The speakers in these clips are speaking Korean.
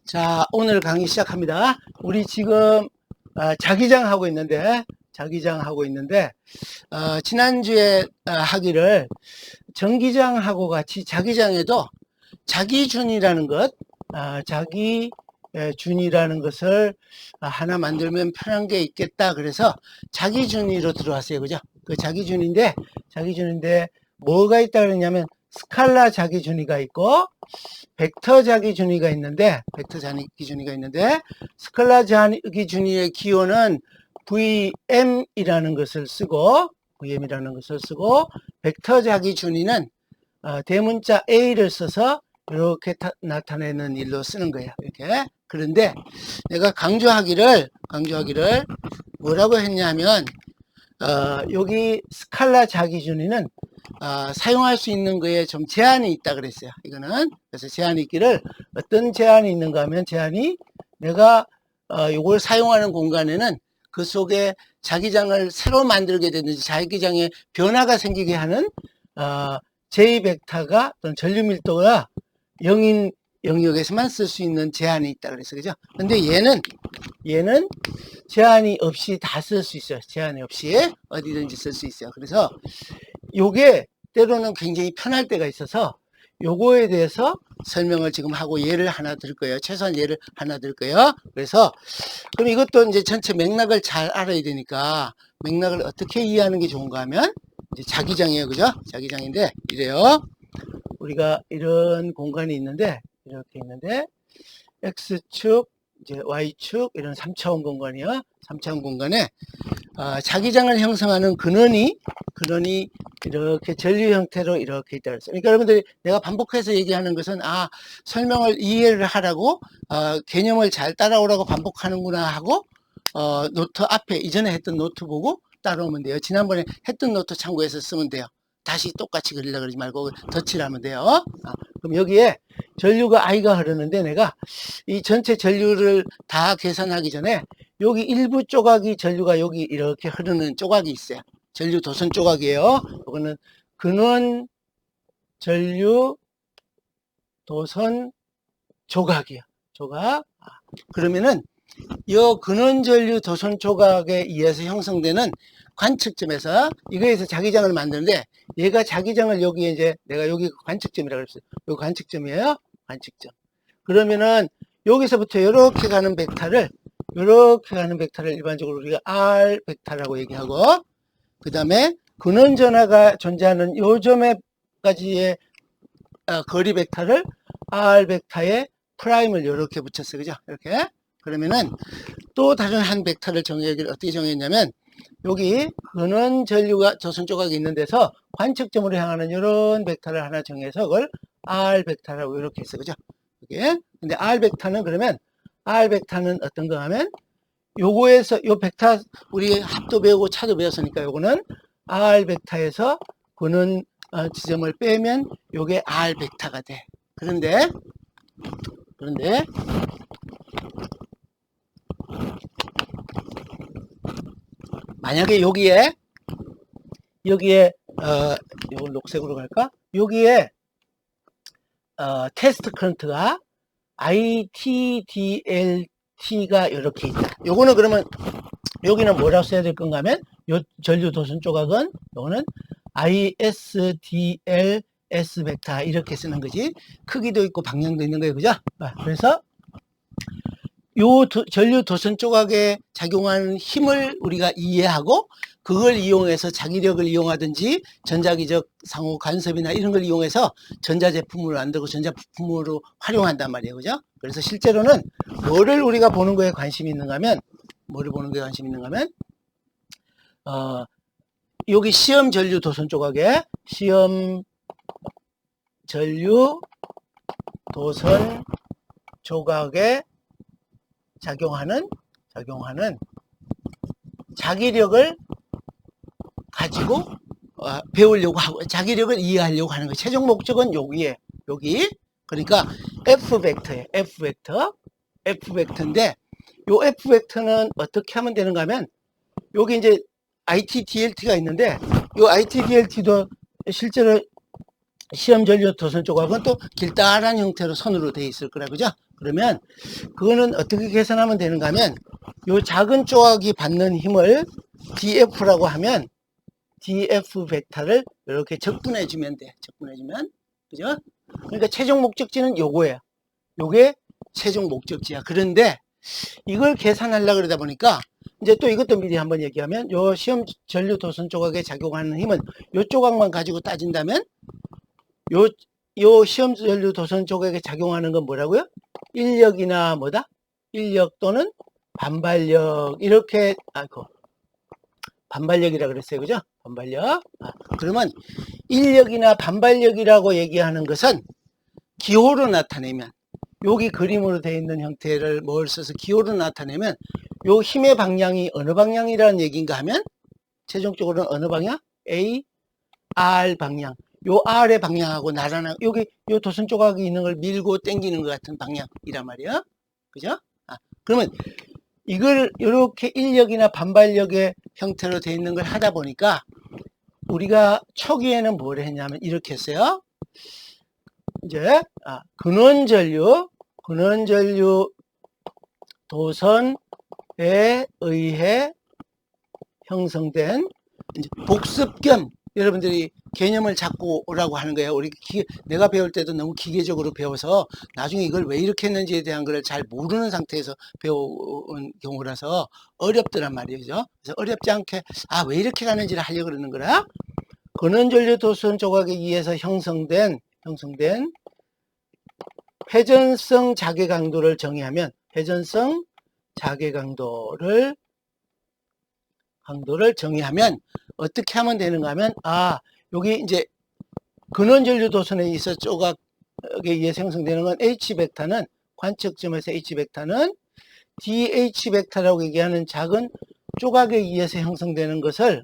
자, 오늘 강의 시작합니다. 우리 지금 자기장 하고 있는데, 지난주에 하기를 정기장하고 같이 자기장에도 자기준이라는 것, 자기준이라는 것을 하나 만들면 편한 게 있겠다. 그래서 자기준위로 들어왔어요. 그죠? 그 자기준인데 뭐가 있다 그러냐면 스칼라 자기준위가 있고 벡터 자기준위가 있는데 스칼라 자기준위의 기호는 VM이라는 것을 쓰고 벡터 자기준위는 대문자 A를 써서 이렇게 나타내는 일로 쓰는 거예요. 이렇게. 그런데 내가 강조하기를 뭐라고 했냐면 여기 스칼라 자기준위는 사용할 수 있는 거에 좀 제한이 있다 그랬어요. 이거는. 그래서 제한이 있기를, 어떤 제한이 있는가 하면, 제한이 내가 이걸 사용하는 공간에는 그 속에 자기장을 새로 만들게 되든지 자기장에 변화가 생기게 하는 J 벡터가 또는 전류 밀도가 0인 영역에서만 쓸 수 있는 제한이 있다 그랬어요. 그죠? 근데 얘는 제한이 없이 다 쓸 수 있어요. 제한이 없이 어디든지 쓸 수 있어요. 그래서 요게 때로는 굉장히 편할 때가 있어서 요거에 대해서 설명을 지금 하고 예를 하나 들 거예요. 최소한 예를 하나 들 거예요. 그래서 그럼 이것도 이제 전체 맥락을 잘 알아야 되니까 맥락을 어떻게 이해하는 게 좋은가 하면 이제 자기장이에요. 그죠? 자기장인데 이래요. 우리가 이런 공간이 있는데 이렇게 있는데 X축, 이제 Y축 이런 3차원 공간이요. 3차원 공간에 자기장을 형성하는 근원이 이렇게 전류 형태로 이렇게 있다 그랬어요. 그러니까 여러분들이 내가 반복해서 얘기하는 것은 설명을 이해를 하라고 개념을 잘 따라오라고 반복하는구나 하고 노트 앞에 이전에 했던 노트 보고 따라오면 돼요. 지난번에 했던 노트 참고해서 쓰면 돼요. 다시 똑같이 그리려고 그러지 말고 덧칠하면 돼요. 그럼 여기에 전류가 I가 흐르는데 내가 이 전체 전류를 다 계산하기 전에 여기 일부 조각이 전류가 여기 이렇게 흐르는 조각이 있어요. 전류 도선 조각이에요. 이거는 근원 전류 도선 조각이에요. 조각. 그러면은 이 근원 전류 도선 조각에 의해서 형성되는 관측점에서 이거에서 자기장을 만드는데 얘가 자기장을 여기에 이제 내가 여기 관측점이라고 그랬어요. 여기 관측점이에요. 관측점. 그러면은 여기서부터 이렇게 가는 벡터를 일반적으로 우리가 R 벡터라고 얘기하고, 그 다음에 근원 전하가 존재하는 요 점에까지의 거리 벡터를 R 벡터에 프라임을 이렇게 붙였어요. 그죠? 이렇게. 그러면은 또 다른 한 벡터를 정의하기를 어떻게 정했냐면 여기 근원 전류가 조선 조각이 있는 데서 관측점으로 향하는 이런 벡터를 하나 정해서 그걸 R 벡터라고 이렇게 했어요. 그죠? 이게. 근데 R 벡터는 그러면 어떤가 하면 요거에서 요 벡터 우리 합도 배우고 차도 배웠으니까 요거는 R 벡터에서 근원 지점을 빼면 요게 R 벡터가 돼. 그런데 만약에 여기에 이걸 녹색으로 갈까? 여기에 테스트 커런트가 ITDLT가 이렇게 있다. 요거는 그러면 여기는 뭐라고 써야 될 건가 하면 요 전류 도선 조각은 요거는 ISDLS 벡터 이렇게 쓰는 거지. 크기도 있고 방향도 있는 거예요. 그죠? 그래서 요 전류 도선 조각에 작용하는 힘을 우리가 이해하고 그걸 이용해서 자기력을 이용하든지 전자기적 상호 간섭이나 이런 걸 이용해서 전자제품을 만들고 전자부품으로 활용한단 말이에요. 그죠? 그래서 실제로는 뭐를 우리가 보는 거에 관심이 있는가 하면 여기 시험 전류 도선 조각에 시험 전류 도선 조각에 작용하는 자기력을 가지고 배우려고 하고 자기력을 이해하려고 하는 거예요. 최종 목적은 여기. 그러니까 F 벡터예요. F 벡터인데 요 F 벡터는 어떻게 하면 되는가 하면 여기 이제 ITDLT가 있는데 요 ITDLT도 실제로 시험 전류 도선 조각은 또 길다란 형태로 선으로 되어 있을 거라 그죠? 그러면 그거는 어떻게 계산하면 되는가 하면 요 작은 조각이 받는 힘을 df라고 하면 df 벡터를 이렇게 적분해 주면 돼. 적분해 주면. 그죠? 그러니까 최종 목적지는 요거예요. 요게 최종 목적지야. 그런데 이걸 계산하려고 그러다 보니까 이제 또 이것도 미리 한번 얘기하면 요 시험 전류 도선 조각에 작용하는 힘은 요 조각만 가지고 따진다면 요 시험 전류 도선 조각에 작용하는 건 뭐라고요? 인력이나 뭐다? 인력 또는 반발력 이렇게 반발력이라 그랬어요. 그죠? 반발력. 그러면 인력이나 반발력이라고 얘기하는 것은 기호로 나타내면 여기 그림으로 되어 있는 형태를 뭘 써서 기호로 나타내면 요 힘의 방향이 어느 방향이라는 얘기인가 하면 최종적으로는 어느 방향? A, R 방향. 요 R의 방향하고 나란한 여기 요 도선 조각이 있는 걸 밀고 당기는 것 같은 방향이란 말이야. 그죠? 그러면 이걸 이렇게 인력이나 반발력의 형태로 되어 있는 걸 하다 보니까 우리가 초기에는 뭘 했냐면 이렇게 했어요. 이제 근원전류 도선에 의해 형성된 이제 복습 겸 여러분들이 개념을 잡고 오라고 하는 거예요. 우리 내가 배울 때도 너무 기계적으로 배워서 나중에 이걸 왜 이렇게 했는지에 대한 걸 잘 모르는 상태에서 배운 경우라서 어렵더란 말이죠. 그래서 어렵지 않게 왜 이렇게 가는지를 하려고 그러는 거라. 근원전류 도선 조각에 의해서 형성된 회전성 자개 강도를 정의하면 회전성 자개 강도를 정의하면 어떻게 하면 되는가 하면 여기 이제 근원전류 도선에 있어 조각에 의해서 형성되는 건 H 벡터는 관측점에서 H 벡터는 DH 벡터라고 얘기하는 작은 조각에 의해서 형성되는 것을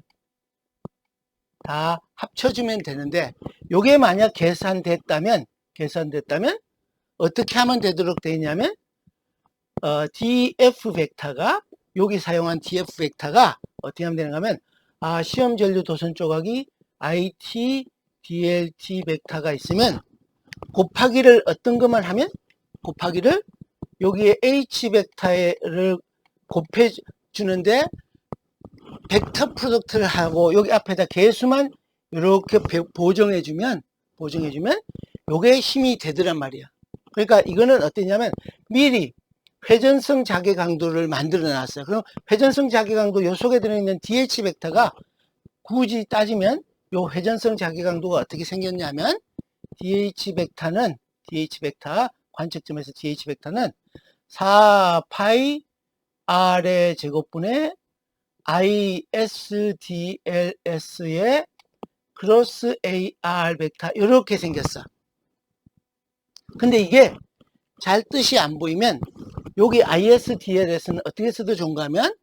다 합쳐주면 되는데 요게 만약 계산됐다면 어떻게 하면 되도록 되어 있냐면 DF 벡터가 여기 사용한 DF 벡터가 어떻게 하면 되는가 하면 시험 전류 도선 조각이 IT, DLT 벡터가 있으면 곱하기를 어떤 것만 하면 곱하기를 여기에 H 벡터를 곱해 주는데 벡터 프로덕트를 하고 여기 앞에다 개수만 이렇게 보정해 주면 요게 힘이 되더란 말이야. 그러니까 이거는 어땠냐면 미리 회전성 자개 강도를 만들어 놨어요. 그럼 회전성 자개 강도 요 속에 들어있는 DH 벡터가 굳이 따지면 요 회전성 자개 강도가 어떻게 생겼냐면 DH 벡터 관측점에서 DH 벡터는 4파이 R의 제곱분의 ISDLS의 크로스 AR 벡터 이렇게 생겼어. 근데 이게 잘 뜻이 안 보이면 여기 ISDLS는 어떻게 써도 좋은가 하면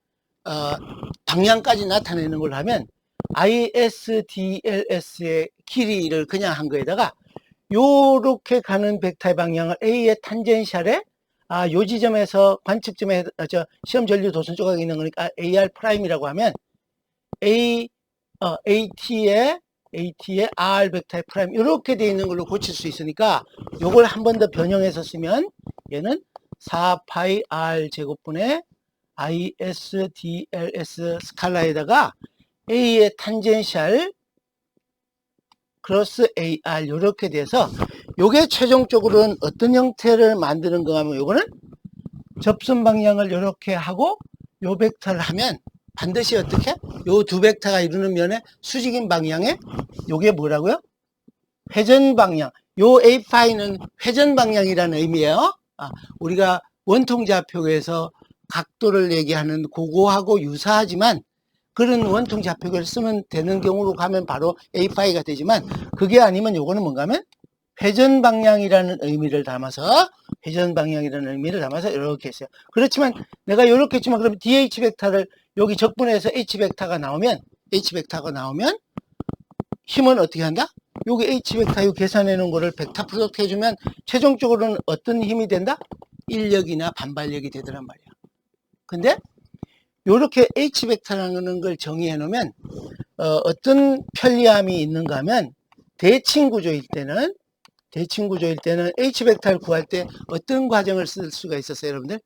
방향까지 나타내는 걸 하면 ISDLS의 길이를 그냥 한 거에다가 요렇게 가는 벡터의 방향을 A의 탄젠셜에 요 지점에서 관측점에 시험 전류 도선 조각이 있는 거니까 AR 프라임이라고 하면 AT의 R 벡터의 프라임 이렇게 되어 있는 걸로 고칠 수 있으니까 요걸 한 번 더 변형해서 쓰면 얘는 4파이 R 제곱분의 ISDLS 스칼라에다가 A의 탄젠셜 크로스 AR 이렇게 돼서 요게 최종적으로는 어떤 형태를 만드는 거 하면 요거는 접선 방향을 이렇게 하고 요 벡터를 하면 반드시 어떻게? 요 두 벡터가 이루는 면에 수직인 방향에 요게 뭐라고요? 회전 방향. 요 A파이는 회전 방향이라는 의미예요. 우리가 원통좌표에서 각도를 얘기하는 그거하고 유사하지만 그런 원통 좌표를 쓰면 되는 경우로 가면 바로 A파이가 되지만 그게 아니면 요거는 뭔가 하면 회전 방향이라는 의미를 담아서 이렇게 했어요. 그렇지만 내가 이렇게 했지만 그럼 DH 벡터를 여기 적분해서 H 벡터가 나오면 힘은 어떻게 한다? 여기 H 벡터 계산해 놓은 거를 벡터 프로덕트 해주면 최종적으로는 어떤 힘이 된다? 인력이나 반발력이 되더란 말이야. 근데 요렇게 H 벡터라는 걸 정의해 놓으면 어떤 편리함이 있는가 하면 대칭 구조일 때는 대칭 구조일 때는 H벡터를 구할 때 어떤 과정을 쓸 수가 있었어요, 여러분들?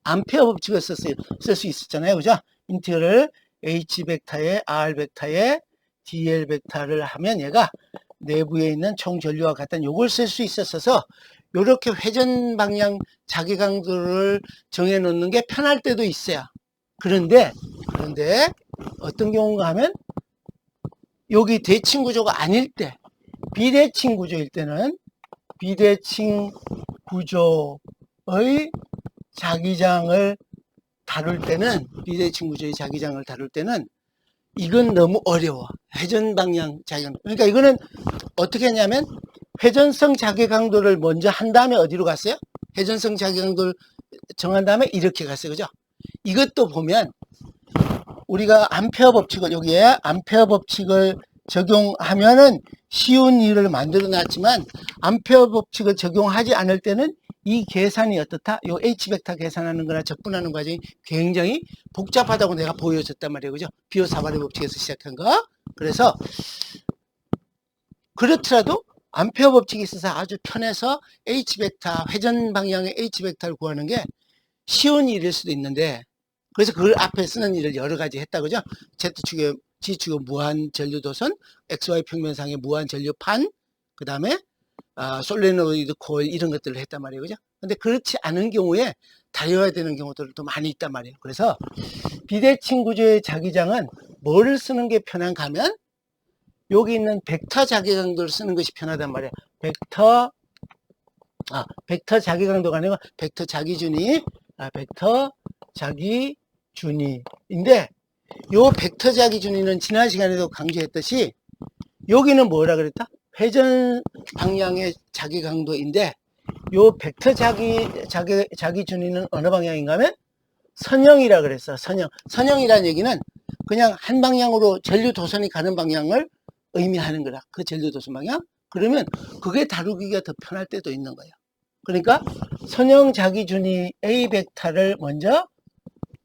암페어 법칙을 쓸 수 있었잖아요, 그죠? 인티그럴 H벡터에 R벡터에 DL벡터를 하면 얘가 내부에 있는 총 전류와 같은 요걸 쓸 수 있었어서 요렇게 회전 방향 자기강도를 정해 놓는 게 편할 때도 있어요. 그런데 어떤 경우가 하면 여기 대칭 구조가 아닐 때, 비대칭 구조일 때는 비대칭 구조의 자기장을 다룰 때는 이건 너무 어려워. 회전 방향 자기강. 그러니까 이거는 어떻게 했냐면 회전성 자기강도를 먼저 한 다음에 어디로 갔어요? 회전성 자기강도를 정한 다음에 이렇게 갔어요. 그죠? 이것도 보면 우리가 암페어 법칙을 여기에 암페어 법칙을 적용하면은 쉬운 일을 만들어 놨지만 암페어 법칙을 적용하지 않을 때는 이 계산이 어떻다? 요 H벡터 계산하는 거나 적분하는 과정이 굉장히 복잡하다고 내가 보여줬단 말이에요. 그죠? 비오사바리 법칙에서 시작한 거. 그래서 그렇더라도 암페어 법칙이 있어서 아주 편해서 H벡터, 회전 방향의 H벡터를 구하는 게 쉬운 일일 수도 있는데 그래서 그 앞에 쓰는 일을 여러 가지 했다. 그죠? Z축의 G축의 무한 전류도선, XY 평면상의 무한 전류판, 그 다음에 솔레노이드 코일 이런 것들을 했단 말이에요. 그죠? 근데 그렇지 않은 경우에 다려야 되는 경우들도 많이 있단 말이에요. 그래서 비대칭 구조의 자기장은 뭐를 쓰는 게 편한가 하면 여기 있는 벡터 자기강도를 쓰는 것이 편하단 말이에요. 벡터 자기강도가 아니고 벡터 자기준위, 벡터 자기준위인데 요 벡터 자기준위는 지난 시간에도 강조했듯이 여기는 뭐라 그랬다? 회전 방향의 자기강도인데 요 벡터 자기준위는 어느 방향인가 하면 선형이라 그랬어. 선형이라는 얘기는 그냥 한 방향으로 전류 도선이 가는 방향을 의미하는 거라. 그 전류 도선 방향. 그러면 그게 다루기가 더 편할 때도 있는 거예요. 그러니까 선형 자기준위 A 벡터를 먼저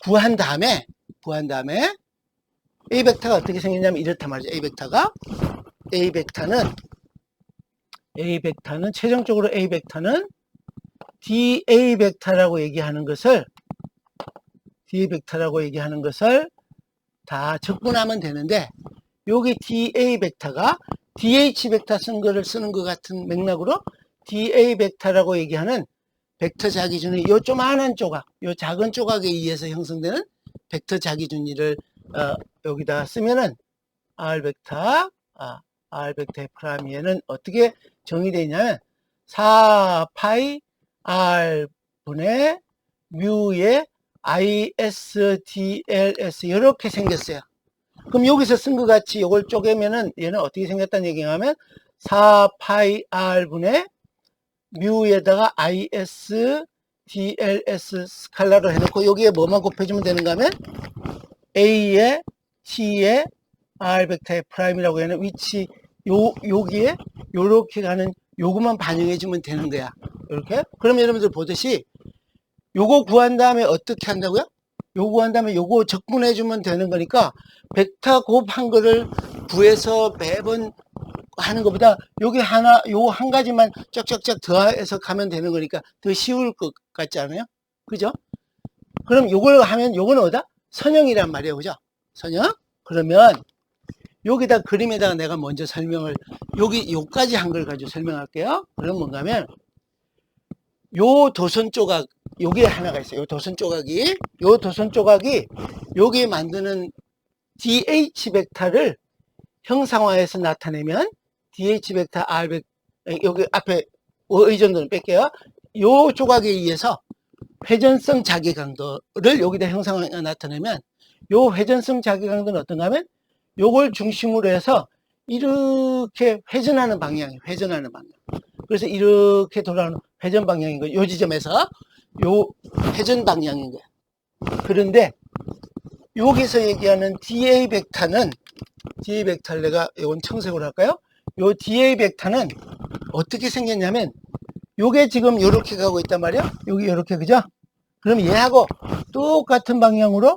구한 다음에 A 벡터가 어떻게 생겼냐면 이렇단 말이죠. A 벡터는 최종적으로 A 벡터는 DA 벡터라고 얘기하는 것을 다 적분하면 되는데 여기 DA 벡터가 DH 벡터 쓴 거를 쓰는 것 같은 맥락으로 DA 벡터라고 얘기하는 벡터 자기준위 요 조그마한 조각, 요 작은 조각에 의해서 형성되는 벡터 자기준위를 여기다 쓰면은 R 벡터의 프라미에는 어떻게 정의되어 있냐면 4파이 R 분의 뮤의 ISDLS 이렇게 생겼어요. 그럼 여기서 쓴 것 같이 이걸 쪼개면은 얘는 어떻게 생겼다는 얘기가 하면 4파이 R 분의 뮤에다가 ISDLS 스칼라로 해놓고 여기에 뭐만 곱해주면 되는가 하면 A에 T에 R 벡터의 프라임이라고 하는 위치 여기에 요렇게 가는 요것만 반영해주면 되는 거야. 이렇게. 그럼 여러분들 보듯이 요거 구한 다음에 어떻게 한다고요? 요거 구한 다음에 요거 적분해주면 되는 거니까 벡터 곱한 거를 구해서 매번 하는 것보다 여기 요 한 가지만 쫙쫙쫙 더해서 가면 되는 거니까 더 쉬울 것 같지 않아요? 그죠? 그럼 요걸 하면 요거는 어디다? 선형이란 말이에요. 그죠? 선형? 그러면 여기다 그림에다가 내가 먼저 설명을 요까지 한 걸 가지고 설명할게요. 그럼 뭔가 하면 요 도선 조각 여기에 하나가 있어요. 요 도선 조각이 여기 만드는 DH 벡터를 형상화해서 나타내면 DH 벡터 R 벡터 여기 앞에 의존도는 뺄게요. 요 조각에 의해서 회전성 자기강도를 여기다 형상화 나타내면 요 회전성 자기강도는 어떤가 하면 요걸 중심으로 해서 이렇게 회전하는 방향이에요. 그래서 이렇게 돌아오는 회전 방향인 거예요. 요 지점에서 요 회전 방향인 거예요. 그런데 여기서 얘기하는 DA 벡터를 내가 이건 청색으로 할까요? 요 DA 벡터는 어떻게 생겼냐면 요게 지금 요렇게 가고 있단 말이에요. 여기 요렇게, 그죠? 그럼 얘하고 똑같은 방향으로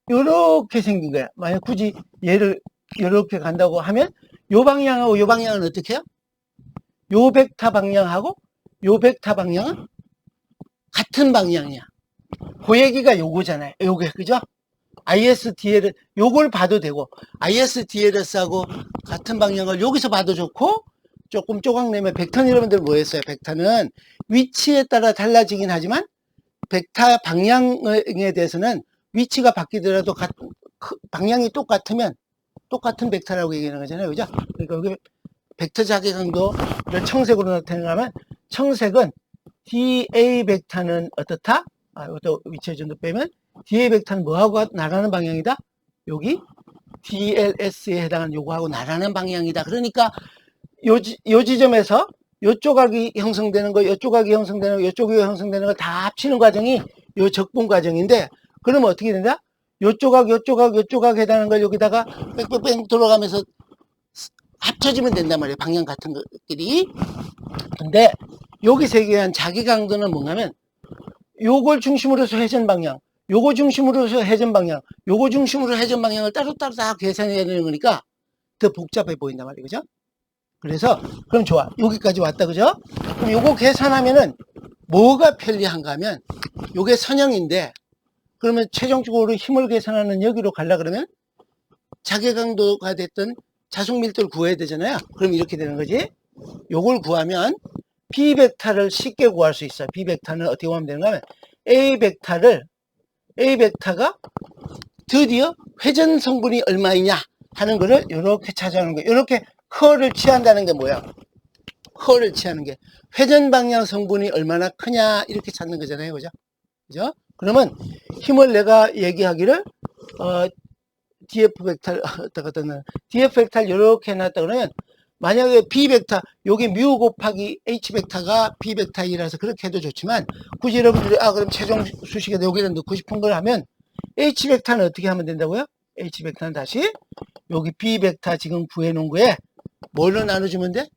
요렇게 생긴 거야. 만약 굳이 얘를 요렇게 간다고 하면 요 방향하고 요 방향은 어떻게 해요? 요 벡터 방향하고 요 벡터 방향은 같은 방향이야. 그 얘기가 요거잖아요. 요게, 그죠? ISDL, 요걸 봐도 되고, ISDLS하고 같은 방향을 여기서 봐도 좋고, 조금 쪼각내면, 벡터는 여러분들 뭐 했어요? 벡터는 위치에 따라 달라지긴 하지만, 벡터 방향에 대해서는 위치가 바뀌더라도 방향이 똑같으면 똑같은 벡터라고 얘기하는 거잖아요. 그죠? 그러니까 여기 벡터 자기강도를 청색으로 나타내면, 청색은 DA 벡터는 어떻다? 이것도 위치의 전도 빼면 DA 벡터는 뭐하고 나가는 방향이다? 여기 DLS에 해당하는 요거하고 나가는 방향이다. 그러니까 요 지점에서 요 조각이 형성되는 거, 요 조각이 형성되는 거, 요 조각이 형성되는 거 다 합치는 과정이 요 적분 과정인데, 그러면 어떻게 된다? 요 조각, 요 조각, 요 조각 해당하는 걸 여기다가 뺑뺑뺑 돌아가면서 합쳐지면 된단 말이에요. 방향 같은 것들이. 근데 여기서 얘기한 자기 강도는 뭔가면 요걸 중심으로 해서 회전 방향, 요거 중심으로 해서 회전 방향, 요거 중심으로 회전 방향을 따로따로 다 계산해야 되는 거니까 더 복잡해 보인단 말이에요. 그죠? 그래서 그럼 좋아. 여기까지 왔다. 그죠? 그럼 요거 계산하면은 뭐가 편리한가 하면 요게 선형인데, 그러면 최종적으로 힘을 계산하는 여기로 가려 그러면 자기 강도가 됐던 자속 밀도를 구해야 되잖아요. 그럼 이렇게 되는 거지. 요걸 구하면 B 벡터를 쉽게 구할 수 있어요. B 벡터는 어떻게 구하면 되는가 하면 A 벡터가 드디어 회전 성분이 얼마이냐 하는 거를 이렇게 찾아오는 거예요. 이렇게 커를 취한다는 게 뭐야? 커를 취하는 게 회전 방향 성분이 얼마나 크냐 이렇게 찾는 거잖아요. 그죠? 그죠? 그러면 힘을 내가 얘기하기를 DF 벡터 DF 벡터를 이렇게 해놨다 그러면, 만약에 B 벡터, 여기 뮤 곱하기 H 벡터가 B 벡터이라서 그렇게 해도 좋지만, 굳이 여러분들이 그럼 최종 수식에 여기다 넣고 싶은 걸 하면 H 벡터는 어떻게 하면 된다고요? H 벡터는 다시 여기 B 벡터 지금 구해놓은 거에 뭘로 나눠주면 돼?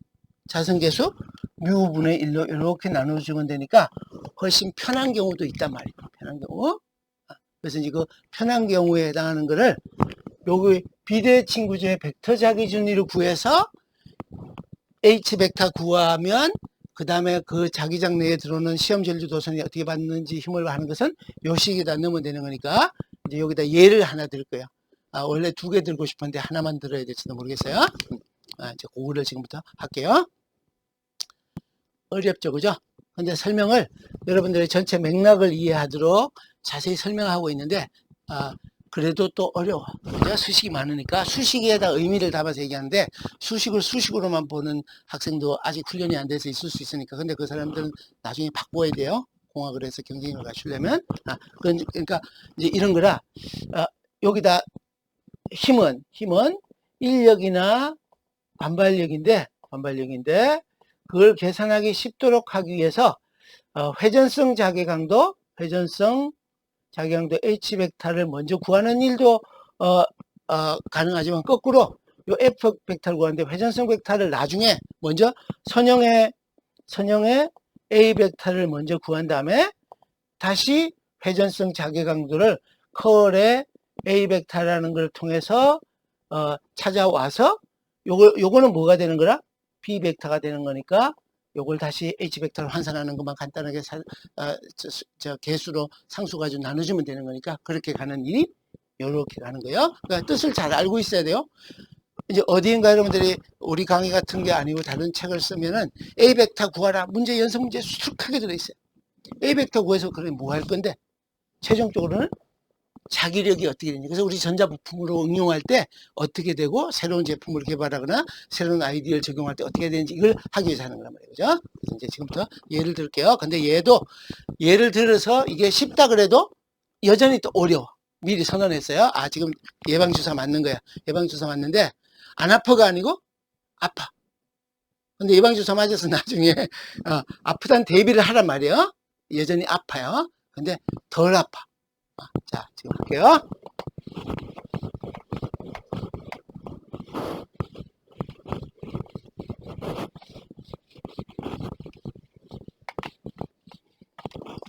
자성계수 뮤분의 1로 이렇게 나눠주면 되니까 훨씬 편한 경우도 있단 말이에요. 편한 경우. 그래서 이제 그 편한 경우에 해당하는 거를 여기 비대칭 구조의 벡터 자기준위를 구해서 H 벡터 구하면, 그 다음에 그 자기장 내에 들어오는 시험전류 도선이 어떻게 받는지 힘을 하는 것은 요 식에다 넣으면 되는 거니까, 이제 여기다 예를 하나 들 거예요. 원래 두 개 들고 싶었는데 하나만 들어야 될지도 모르겠어요. 이제 그거를 지금부터 할게요. 어렵죠, 그죠? 근데 설명을 여러분들의 전체 맥락을 이해하도록 자세히 설명하고 있는데, 그래도 또 어려워. 그죠? 수식이 많으니까 수식에다 의미를 담아서 얘기하는데, 수식을 수식으로만 보는 학생도 아직 훈련이 안 돼서 있을 수 있으니까. 근데 그 사람들은 나중에 바꿔야 돼요. 공학을 해서 경쟁을 갖추려면. 그러니까 이제 이런 거라, 여기다 힘은 인력이나 반발력인데 그걸 계산하기 쉽도록 하기 위해서 회전성 자기강도 H 벡터를 먼저 구하는 일도 가능하지만, 거꾸로 요 F 벡터를 구하는데 회전성 벡터를 나중에 먼저 선형의 A 벡터를 먼저 구한 다음에 다시 회전성 자기강도를 컬의 A 벡터라는 걸 통해서 찾아와서 요거는 뭐가 되는 거라? B 벡터가 되는 거니까 요걸 다시 H 벡터를 환산하는 것만 간단하게 개수로 상수 가지고 나눠주면 되는 거니까, 그렇게 가는 일이 요렇게 가는 거예요. 그러니까 뜻을 잘 알고 있어야 돼요. 이제 어디인가 여러분들이 우리 강의 같은 게 아니고 다른 책을 쓰면은 A 벡터 구하라 연습 문제 수특하게 들어있어요. A 벡터 구해서 그러면 뭐 할 건데, 최종적으로는 자기력이 어떻게 되냐. 그래서 우리 전자부품으로 응용할 때 어떻게 되고, 새로운 제품을 개발하거나 새로운 아이디어를 적용할 때 어떻게 되는지 이걸 하기 위해서 하는 거란 말이에요. 그죠? 그래서 이제 지금부터 예를 들게요. 근데 얘도 예를 들어서 이게 쉽다 그래도 여전히 또 어려워. 미리 선언했어요. 지금 예방주사 맞는 거야. 예방주사 맞는데 안 아파가 아니고 아파. 근데 예방주사 맞아서 나중에 아프다는 대비를 하란 말이에요. 여전히 아파요. 근데 덜 아파. 자, 지금 할게요.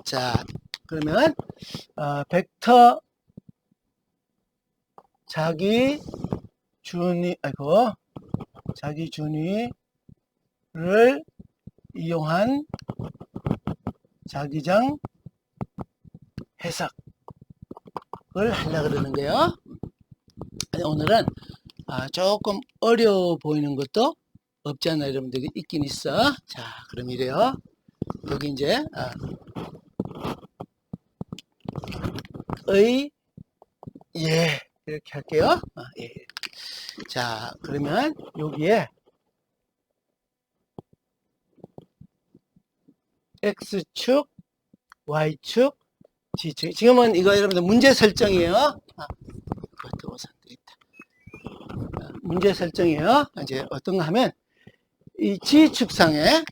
자, 그러면 벡터 자기 자기 준위를 이용한 자기장 해석을 하려고 그러는 거예요. 오늘은 조금 어려워 보이는 것도 없지 않나 여러분들이 있긴 있어. 자, 그럼 이래요. 여기 이제 예 이렇게 할게요. 예. 자, 그러면 여기에 X축, Y축, G축. 지금은 이거 여러분들 문제 설정이에요. 문제 설정이에요. 이제 어떤가 하면 이 G축상에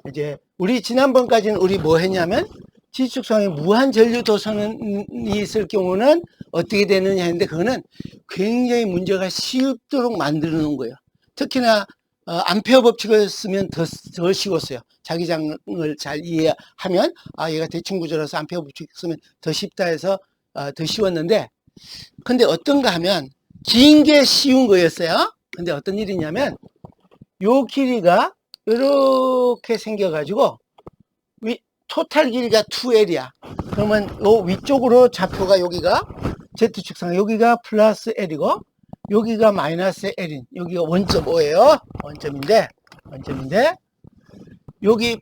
이제 우리 지난번까지는 우리 뭐 했냐면 G축상에 무한 전류 도선이 있을 경우는 어떻게 되느냐 했는데 그거는 굉장히 문제가 쉽도록 만들어 놓은 거예요. 특히나 암페어 법칙을 쓰면 더 쉬웠어요. 자기장을 잘 이해하면 얘가 대칭 구조라서 암페어 법칙 쓰면 더 쉽다 해서 더 쉬웠는데, 근데 어떤가 하면 긴 게 쉬운 거였어요. 근데 어떤 일이냐면 요 길이가 이렇게 생겨가지고 토탈 길이가 2L이야. 그러면 요 위쪽으로 좌표가 여기가 Z축상 여기가 플러스 L이고 여기가 마이너스 L인 여기가 원점 5예요. 원점인데 여기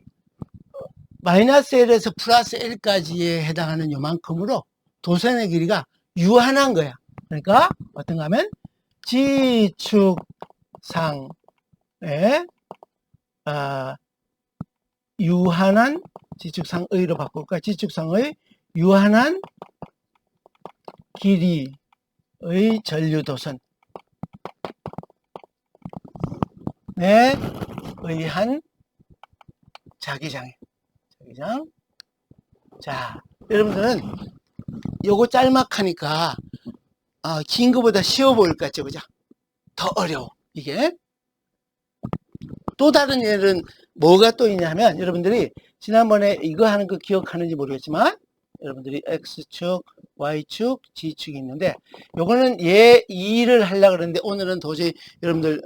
마이너스 L에서 플러스 L까지에 해당하는 요만큼으로 도선의 길이가 유한한 거야. 그러니까 어떤가 하면 G축상에 유한한 G축상의로 바꿀까? G축상의 유한한 길이의 전류도선에 의한 자기장. 자, 여러분들은 요거 짤막하니까 긴 거보다 쉬워 보일 것 같죠? 그죠? 더 어려워. 이게 또 다른 예는 뭐가 또 있냐면 여러분들이 지난번에 이거 하는 거 기억하는지 모르겠지만 여러분들이 X축, Y축, G축이 있는데 요거는 얘 2를 하려고 그러는데 오늘은 도저히 여러분들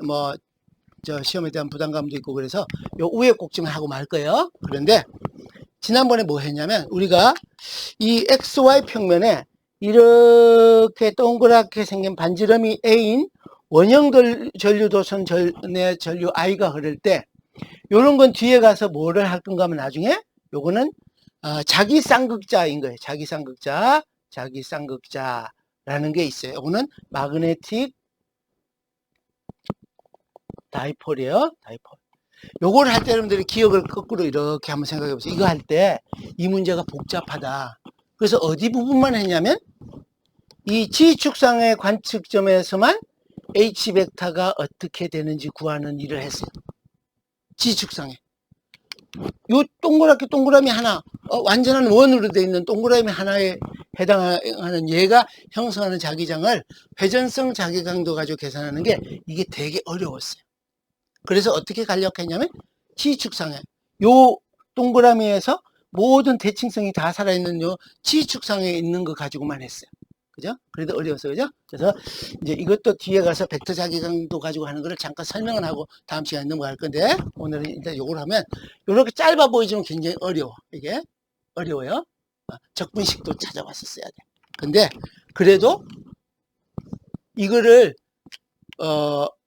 시험에 대한 부담감도 있고 그래서 요 위에 꼭지만 하고 말 거예요. 그런데 지난번에 뭐 했냐면 우리가 이 XY 평면에 이렇게 동그랗게 생긴 반지름이 A인 원형 전류도선 내 전류 I가 흐를 때 요런 건 뒤에 가서 뭐를 할 건가 하면 나중에 요거는 자기 쌍극자인 거예요. 자기 쌍극자라는 게 있어요. 요거는 마그네틱 다이폴이에요. 다이폴. 요걸 할 때 여러분들이 기억을 거꾸로 이렇게 한번 생각해 보세요. 이거 할 때 이 문제가 복잡하다. 그래서 어디 부분만 했냐면 이 G축상의 관측점에서만 H벡터가 어떻게 되는지 구하는 일을 했어요. G축상에. 요 동그라미 하나, 완전한 원으로 되어 있는 동그라미 하나에 해당하는 얘가 형성하는 자기장을 회전성 자기강도 가지고 계산하는 게 이게 되게 어려웠어요. 그래서 어떻게 간략했냐면 G축상에 요 동그라미에서 모든 대칭성이 다 살아있는 요 G축상에 있는 거 가지고만 했어요. 그죠? 그래도 어려웠어요. 그죠? 그래서 이제 이것도 뒤에 가서 벡터 자기강도 가지고 하는 거를 잠깐 설명을 하고 다음 시간에 넘어갈 건데 오늘은 일단 요걸 하면 요렇게 짧아 보이지만 굉장히 어려워. 이게 어려워요. 적분식도 찾아왔었어야 돼. 근데 그래도 이거를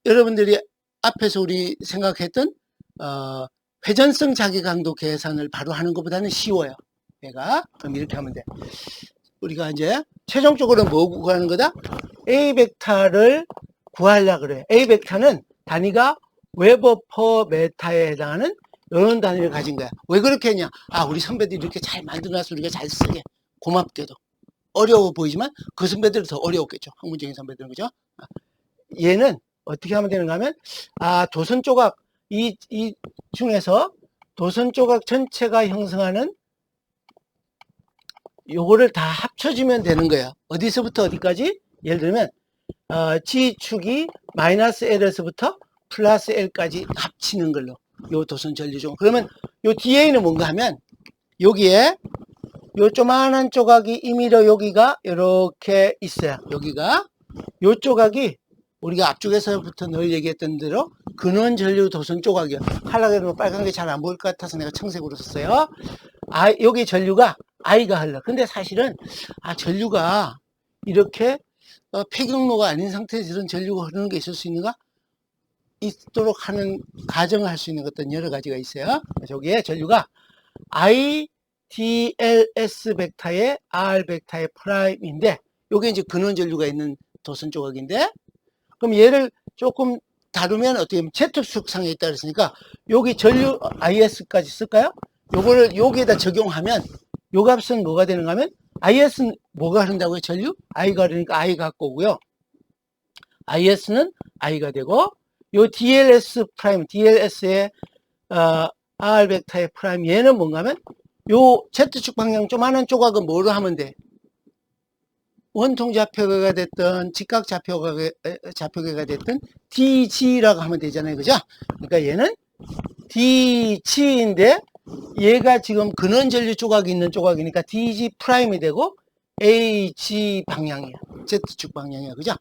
여러분들이 앞에서 우리 생각했던 회전성 자기강도 계산을 바로 하는 것보다는 쉬워요. 얘가. 그럼 이렇게 하면 돼. 우리가 이제 최종적으로 뭐 구하는 거다? A 벡터를 구하려고 그래요. A 벡터는 단위가 웨버 퍼 메타에 해당하는 이런 단위를 가진 거야. 왜 그렇게 했냐? 우리 선배들이 이렇게 잘 만들어놔서 우리가 잘 쓰게. 고맙게도. 어려워 보이지만 그 선배들은 더 어려웠겠죠. 학문적인 선배들은. 그죠? 얘는 어떻게 하면 되는가 하면 도선 조각 이 중에서 도선 조각 전체가 형성하는 요거를 다 합쳐주면 되는 거예요. 어디서부터 어디까지? 예를 들면 G축이 마이너스 L에서부터 플러스 L까지 합치는 걸로 요 도선 전류종. 그러면 요 뒤에는 뭔가 하면 여기에 요 조만한 조각이 임의로 여기가 이렇게 있어요. 여기가 요 조각이 우리가 앞쪽에서부터 늘 얘기했던 대로 근원 전류 도선 조각이요. 칼라게로 빨간 게 잘 안 보일 것 같아서 내가 청색으로 썼어요. 여기 전류가 I가 흘러. 근데 사실은 전류가 이렇게 폐경로가 아닌 상태에서 이런 전류가 흐르는 게 있을 수 있는가? 있도록 하는 가정을 할 수 있는 것들은 여러 가지가 있어요. 저기에 전류가 I, DLS 벡터의 R 벡터의 프라임인데 요게 이제 근원 전류가 있는 도선 조각인데, 그럼 얘를 조금 다루면 어떻게 보면 Z축상에 있다 그랬으니까 여기 전류 IS까지 쓸까요? 요거를 여기에다 적용하면 요 값은 뭐가 되는가 하면 IS는 뭐가 흐른다고요? 전류? I가 흐르니까 I가 갖고 오고요. IS는 I가 되고 요 DLS 프라임, DLS의 R 벡터의 프라임 얘는 뭔가 하면 요 Z축 방향 조그마한 조각은 뭐로 하면 돼? 원통 좌표계가 됐든 직각 좌표계가 됐든 DG라고 하면 되잖아요. 그죠? 그러니까 얘는 DG인데 얘가 지금 근원 전류 조각이 있는 조각이니까 DG 프라임이 되고 AG 방향이야. Z축 방향이야. 그죠?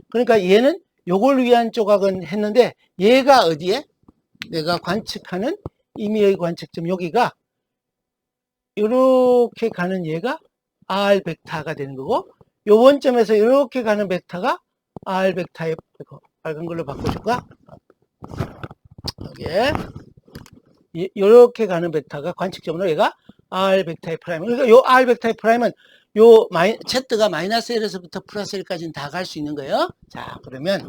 그러니까 얘는 요걸 위한 조각은 했는데 얘가 어디에? 내가 관측하는 임의의 관측점 여기가 이렇게 가는 얘가 R 벡터가 되는 거고 요 원점에서 이렇게 가는 벡터가 R 벡터의 빨간 걸로 바꿔줄까? 여기에 이렇게 가는 벡터가 관측점으로 얘가 R 벡터의 프라임. 그러니까 요 R 벡터의 프라임은 요 Z가 마이너스 L에서부터 플러스 L까지는 다 갈 수 있는 거예요. 자, 그러면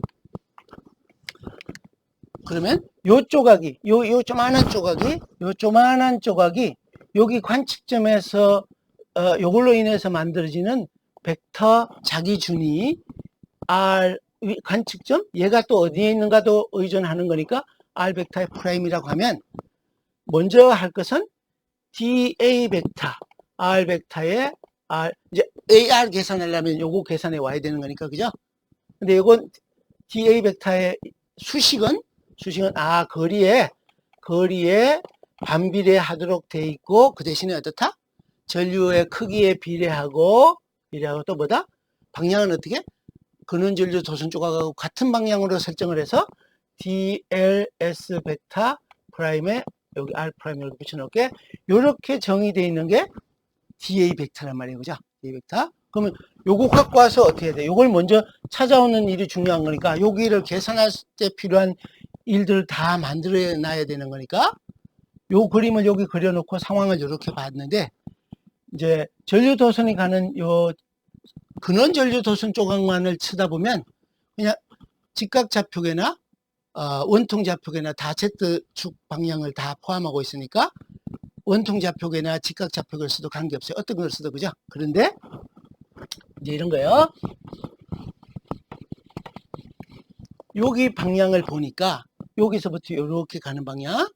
요 조각이 요 조만한 조각이 여기 관측점에서 요걸로 인해서 만들어지는 벡터 자기준이 R 관측점 얘가 또 어디에 있는가도 의존하는 거니까 R 벡터의 프라임이라고 하면 먼저 할 것은 DA 벡터 R 벡터의 이제 AR 계산하려면 요거 계산해 와야 되는 거니까 그죠? 근데 요건 DA 벡터의 수식은 거리에 반비례하도록 돼 있고 그 대신에 어떻다? 전류의 크기에 비례하고 또 뭐다? 방향은 어떻게? 근원 전류 도선 조각하고 같은 방향으로 설정을 해서 DLS 벡터 프라임에 여기 R 프라임 이렇게 붙여놓을게. 이렇게 정의되어 있는 게 DA 벡터란 말이에요. 그죠? DA 벡터. 그러면 요거 갖고 와서 어떻게 해야 돼? 요걸 먼저 찾아오는 일이 중요한 거니까 여기를 계산할 때 필요한 일들을 다 만들어 놔야 되는 거니까 요 그림을 여기 그려놓고 상황을 이렇게 봤는데 이제 전류 도선이 가는 요 근원 전류 도선 조각만을 쳐다보면 그냥 직각 좌표계나 원통 좌표계나 다 Z축 방향을 다 포함하고 있으니까 원통 좌표계나 직각 좌표계를 써도 관계없어요. 어떤 걸 써도 그죠? 그런데 이제 이런 거예요. 여기 방향을 보니까 여기서부터 이렇게 가는 방향은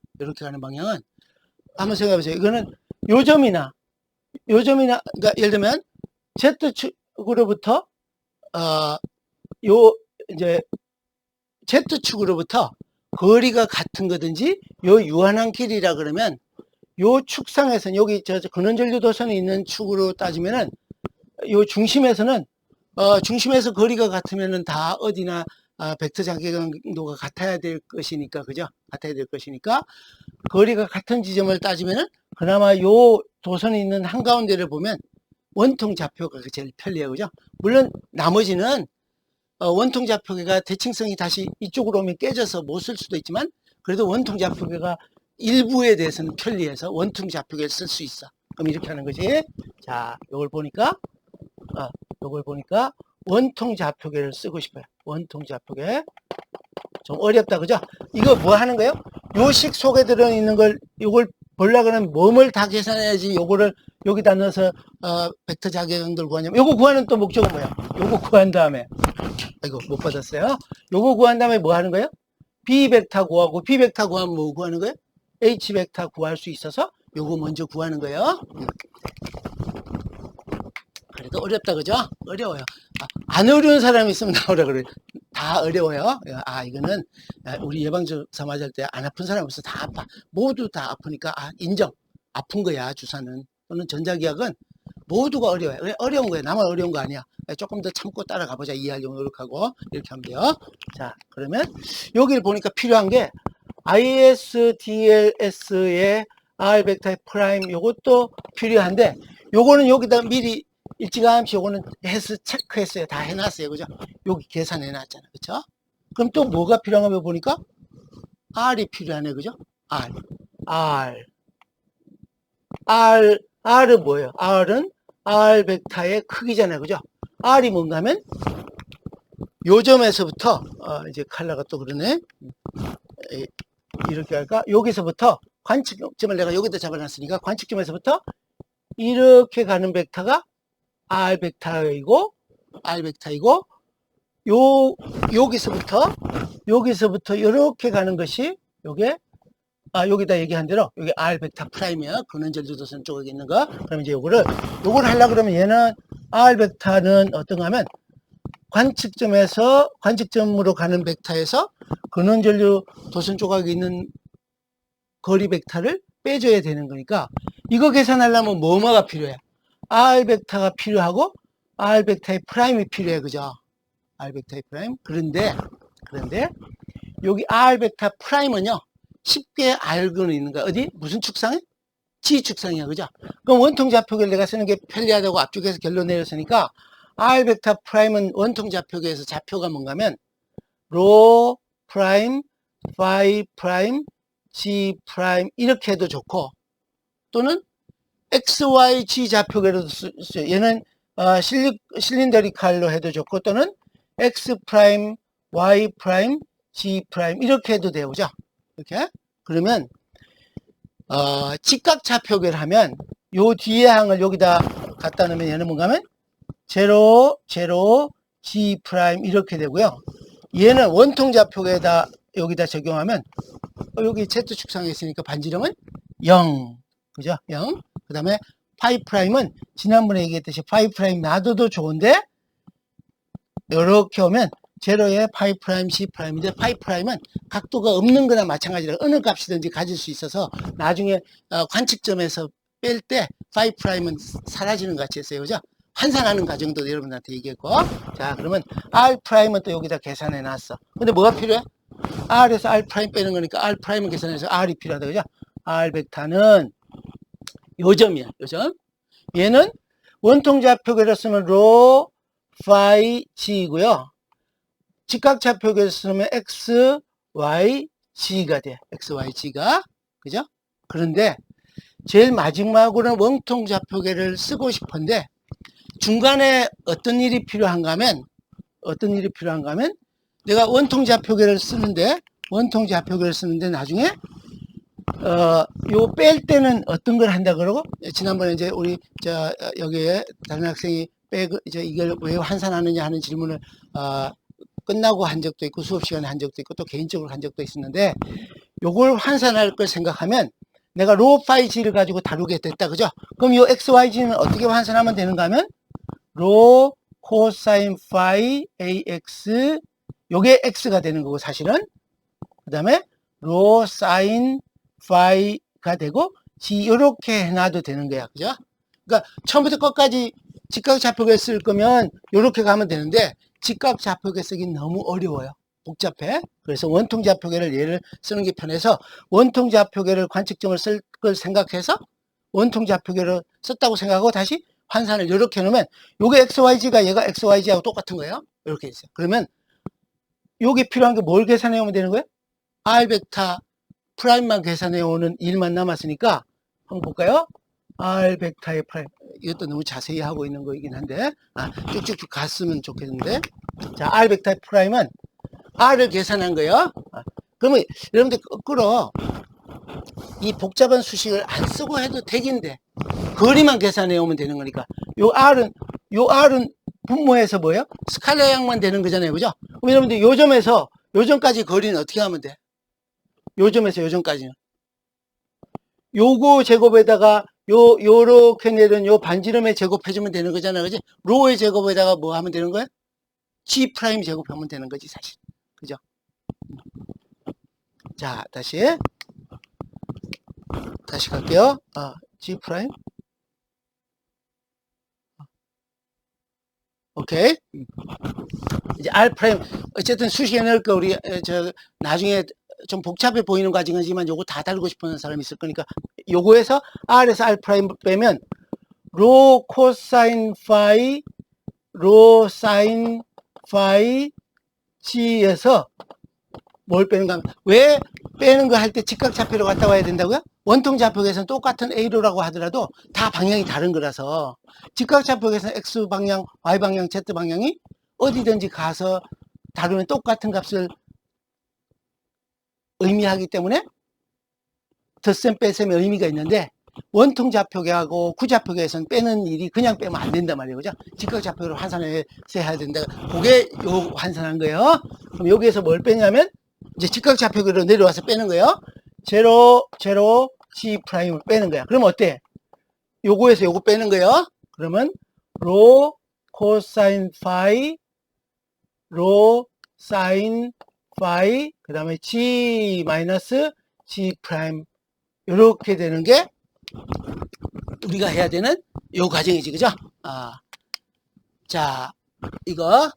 한번 생각해 보세요. 이거는 요점이나 그러니까 예를 들면 Z축으로부터 이제 Z축으로부터 거리가 같은 거든지 요 유한한 길이라 그러면 요 축상에서는 여기 근원 전류 도선이 있는 축으로 따지면은 요 중심에서는 중심에서 거리가 같으면은 다 어디나 벡터 자기강도가 같아야 될 것이니까 그죠? 같아야 될 것이니까 거리가 같은 지점을 따지면은 그나마 요 도선이 있는 한가운데를 보면 원통 좌표가 제일 편리해요. 그죠? 물론 나머지는 원통 좌표계가 대칭성이 다시 이쪽으로 오면 깨져서 못 쓸 수도 있지만 그래도 원통 좌표계가 일부에 대해서는 편리해서 원통 좌표계를 쓸 수 있어. 그럼 이렇게 하는 거지. 자, 요걸 보니까 원통 좌표계를 쓰고 싶어요. 원통 좌표계. 좀 어렵다, 그죠? 이거 뭐 하는 거예요? 요식 속에 들어있는 걸, 요걸 보려고 하면 뭐뭘 다 계산해야지 요거를 여기다 넣어서, 벡터 자기강도를 구하냐면, 요거 구하는 또 목적은 뭐야? 요거 구한 다음에, 아이고, 못 받았어요. 요거 구한 다음에 뭐 하는 거예요? B 벡터 구하고, B 벡터 구하면 뭐 구하는 거예요? H 벡터 구할 수 있어서 요거 먼저 구하는 거예요. 그래도 어렵다, 그죠? 어려워요. 안 어려운 사람이 있으면 나오라 그래. 다 어려워요. 이거는 우리 예방주사 맞을 때 안 아픈 사람 없어. 다 아파. 모두 다 아프니까 인정. 아픈 거야, 주사는. 또는 전자기약은 모두가 어려워요. 어려운 거예요. 나만 어려운 거 아니야. 조금 더 참고 따라가 보자. 이해하려고 노력하고 이렇게 하면 돼요. 자, 그러면 여기를 보니까 필요한 게 ISDLS의 R 벡터의 프라임 요것도 필요한데 요거는 여기다 미리 일찌감치 요거는 해서 체크했어요. 다 해놨어요. 그죠? 여기 계산해 놨잖아. 그쵸? 그럼 또 뭐가 필요한가 보니까 R이 필요하네. 그죠? R은 뭐예요? R은 R 벡터의 크기잖아요. 그죠? R이 뭔가 하면 요 점에서부터 이제 컬러가 또 그러네. 이렇게 할까? 여기서부터 관측점을 내가 여기다 잡아놨으니까 관측점에서부터 이렇게 가는 벡터가 R 벡터이고 여기서부터 이렇게 가는 것이 요게 여기다 얘기한 대로 여기 R 벡터 프라임이야. 근원절주도선 쪽에 있는 거. 그럼 이제 요걸 하려고 그러면 얘는 R 벡터는 어떤가 하면 관측점으로 가는 벡터에서 근원전류 도선 조각이 있는 거리 벡터를 빼줘야 되는 거니까 이거 계산하려면 뭐가 필요해? R 벡터가 필요하고 R 벡터의 프라임이 필요해. 그죠? R 벡터의 프라임. 그런데 여기 R 벡터 프라임은요 쉽게 알고는 있는 거야. 어디? 무슨 축상에? G 축상이야. 그죠? 그럼 원통 좌표계를 내가 쓰는 게 편리하다고 앞쪽에서 결론 내렸으니까 R 벡터 프라임은 원통 좌표계에서 좌표가 뭔가면 로 프라임, 파이 프라임, G 프라임 이렇게 해도 좋고 또는 XYG 좌표계로도 써요. 얘는 실린더리칼로 해도 좋고 또는 X 프라임, Y 프라임, G 프라임 이렇게 해도 돼요. 그죠? 이렇게 그러면 직각 좌표계를 하면 요 뒤에 항을 여기다 갖다 놓으면 얘는 뭔가 하면 0, 0, G 프라임 이렇게 되고요. 얘는 원통 좌표계에다 여기다 적용하면 여기 Z 축상에 있으니까 반지름은 0. 그죠? 0. 그 다음에 파이 프라임은 지난번에 얘기했듯이 파이 프라임 놔둬도 좋은데 이렇게 오면 제로에 파이 프라임 C 프라임인데 파이 프라임은 각도가 없는 거나 마찬가지로 어느 값이든지 가질 수 있어서 나중에 관측점에서 뺄 때 파이 프라임은 사라지는 같이 했어요. 그죠? 환산하는 과정도 여러분한테 얘기했고 자 그러면 R 프라임은 또 여기다 계산해 놨어. 근데 뭐가 필요해? R에서 R 프라임 빼는 거니까 R 프라임은 계산해서 R이 필요하다. 그죠? R 벡터는 요점이야. 요점. 얘는 원통 좌표계로 쓰면 로, 파이, G이고요. 직각 좌표계로 쓰면 X, Y, G가 돼. X, Y, G가. 그죠? 그런데 제일 마지막으로는 원통 좌표계를 쓰고 싶은데 중간에 어떤 일이 필요한가 하면 내가 원통 좌표계를 쓰는데 나중에 요 뺄 때는 어떤 걸 한다 그러고 지난번에 이제 우리 여기에 다른 학생이 이걸 왜 환산하느냐 하는 질문을 끝나고 한 적도 있고 수업 시간에 한 적도 있고 또 개인적으로 한 적도 있었는데 요걸 환산할 걸 생각하면 내가 로 파이 G를 가지고 다루게 됐다. 그죠? 그럼 요 XYG는 어떻게 환산하면 되는가 하면 로 코사인 파이 AX 요게 X가 되는 거고 사실은 그 다음에 로 사인 파이가 되고 G 이렇게 해놔도 되는 거야. 그죠? 그러니까 처음부터 끝까지 직각 좌표계 쓸 거면 이렇게 가면 되는데 직각 좌표계 쓰기 너무 어려워요. 복잡해. 그래서 원통 좌표계를 얘를 쓰는 게 편해서 원통 좌표계를 관측점을 쓸 걸 생각해서 원통 좌표계를 썼다고 생각하고 다시 환산을 이렇게 해놓으면 요게 XYG가 얘가 XYG하고 똑같은 거예요. 이렇게 있어요. 그러면 요게 필요한 게 뭘 계산해 오면 되는 거예요? R 벡터 프라임만 계산해 오는 일만 남았으니까 한번 볼까요? R 벡터의 프라임. 이것도 너무 자세히 하고 있는 거이긴 한데 쭉쭉쭉 갔으면 좋겠는데 자 R 벡터의 프라임은 R을 계산한 거예요. 그러면 여러분들 거꾸로 이 복잡한 수식을 안 쓰고 해도 되긴데 거리만 계산해 오면 되는 거니까 요 R은 분모해서 뭐예요? 스칼라 양만 되는 거잖아요. 그죠? 그럼 여러분들 요점에서 요점까지 거리는 어떻게 하면 돼? 요점에서 요점까지는 요거 제곱에다가 요렇게 내린 요 반지름에 제곱해주면 되는 거잖아. 그지? 로의 제곱에다가 뭐 하면 되는 거야? G 프라임 제곱하면 되는 거지, 사실. 그죠? 자, 다시 갈게요. G 프라임. 오케이. 이제 R 프라임 어쨌든 수식에 넣을 거 우리 나중에 좀 복잡해 보이는 과정이지만 요거 다 다루고 싶은 사람이 있을 거니까 요거에서 R에서 R 프라임 빼면 로 코사인 파이 로 사인 파이 G에서 뭘 빼는가 하면 왜 빼는 거 할 때 직각좌표로 갔다 와야 된다고요? 원통좌표에서는 똑같은 A로라고 하더라도 다 방향이 다른 거라서 직각좌표에서는 X방향, Y방향, Z방향이 어디든지 가서 다루면 똑같은 값을 의미하기 때문에 덧셈 뺄셈의 의미가 있는데 원통좌표계하고 구좌표계에서는 빼는 일이 그냥 빼면 안 된단 말이에요. 그죠? 직각좌표로 환산해서 해야 된다. 그게 요 환산한 거예요. 그럼 여기에서 뭘 빼냐면 이제 직각좌표계로 내려와서 빼는 거예요. 제로, G 프라임을 빼는 거야. 그럼 어때? 요거에서 요거 빼는 거예요. 그러면 로 코사인 파이 로 사인 파이 그 다음에 G 마이너스 G 프라임 요렇게 되는 게 우리가 해야 되는 요 과정이지. 그죠? 자 이거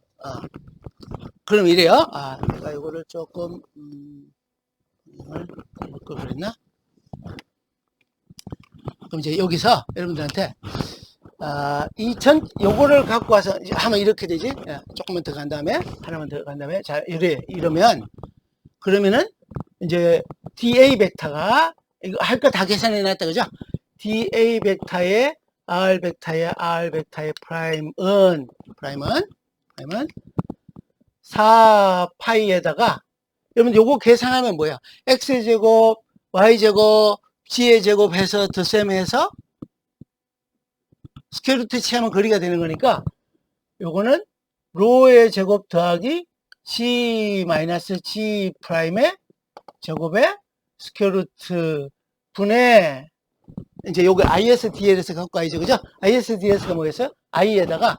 그럼 이래요. 내가 이거를 조금 이걸 걸 그랬나? 그럼 이제 여기서 여러분들한테 요거를 갖고 와서 하면 이렇게 되지. 조금만 더 간 다음에 하나만 더 간 다음에 자 이러면 그러면은 이제 dA 벡터가 이거 할 거 다 계산해 놨다 그죠? dA 벡터의 R 벡터의 프라임은 4파이에다가 여러분 요거 계산하면 뭐야? x제곱 y제곱 g의 제곱 해서 덧셈해서 스퀘어루트 취하면 거리가 되는 거니까 요거는 로의 제곱 더하기 g 마이너스 g 프라임의 제곱의 스퀘어루트 분의 이제 요거 ISDL에서 갖고 와야죠. 그죠? ISDL에서가 뭐겠어요? i에다가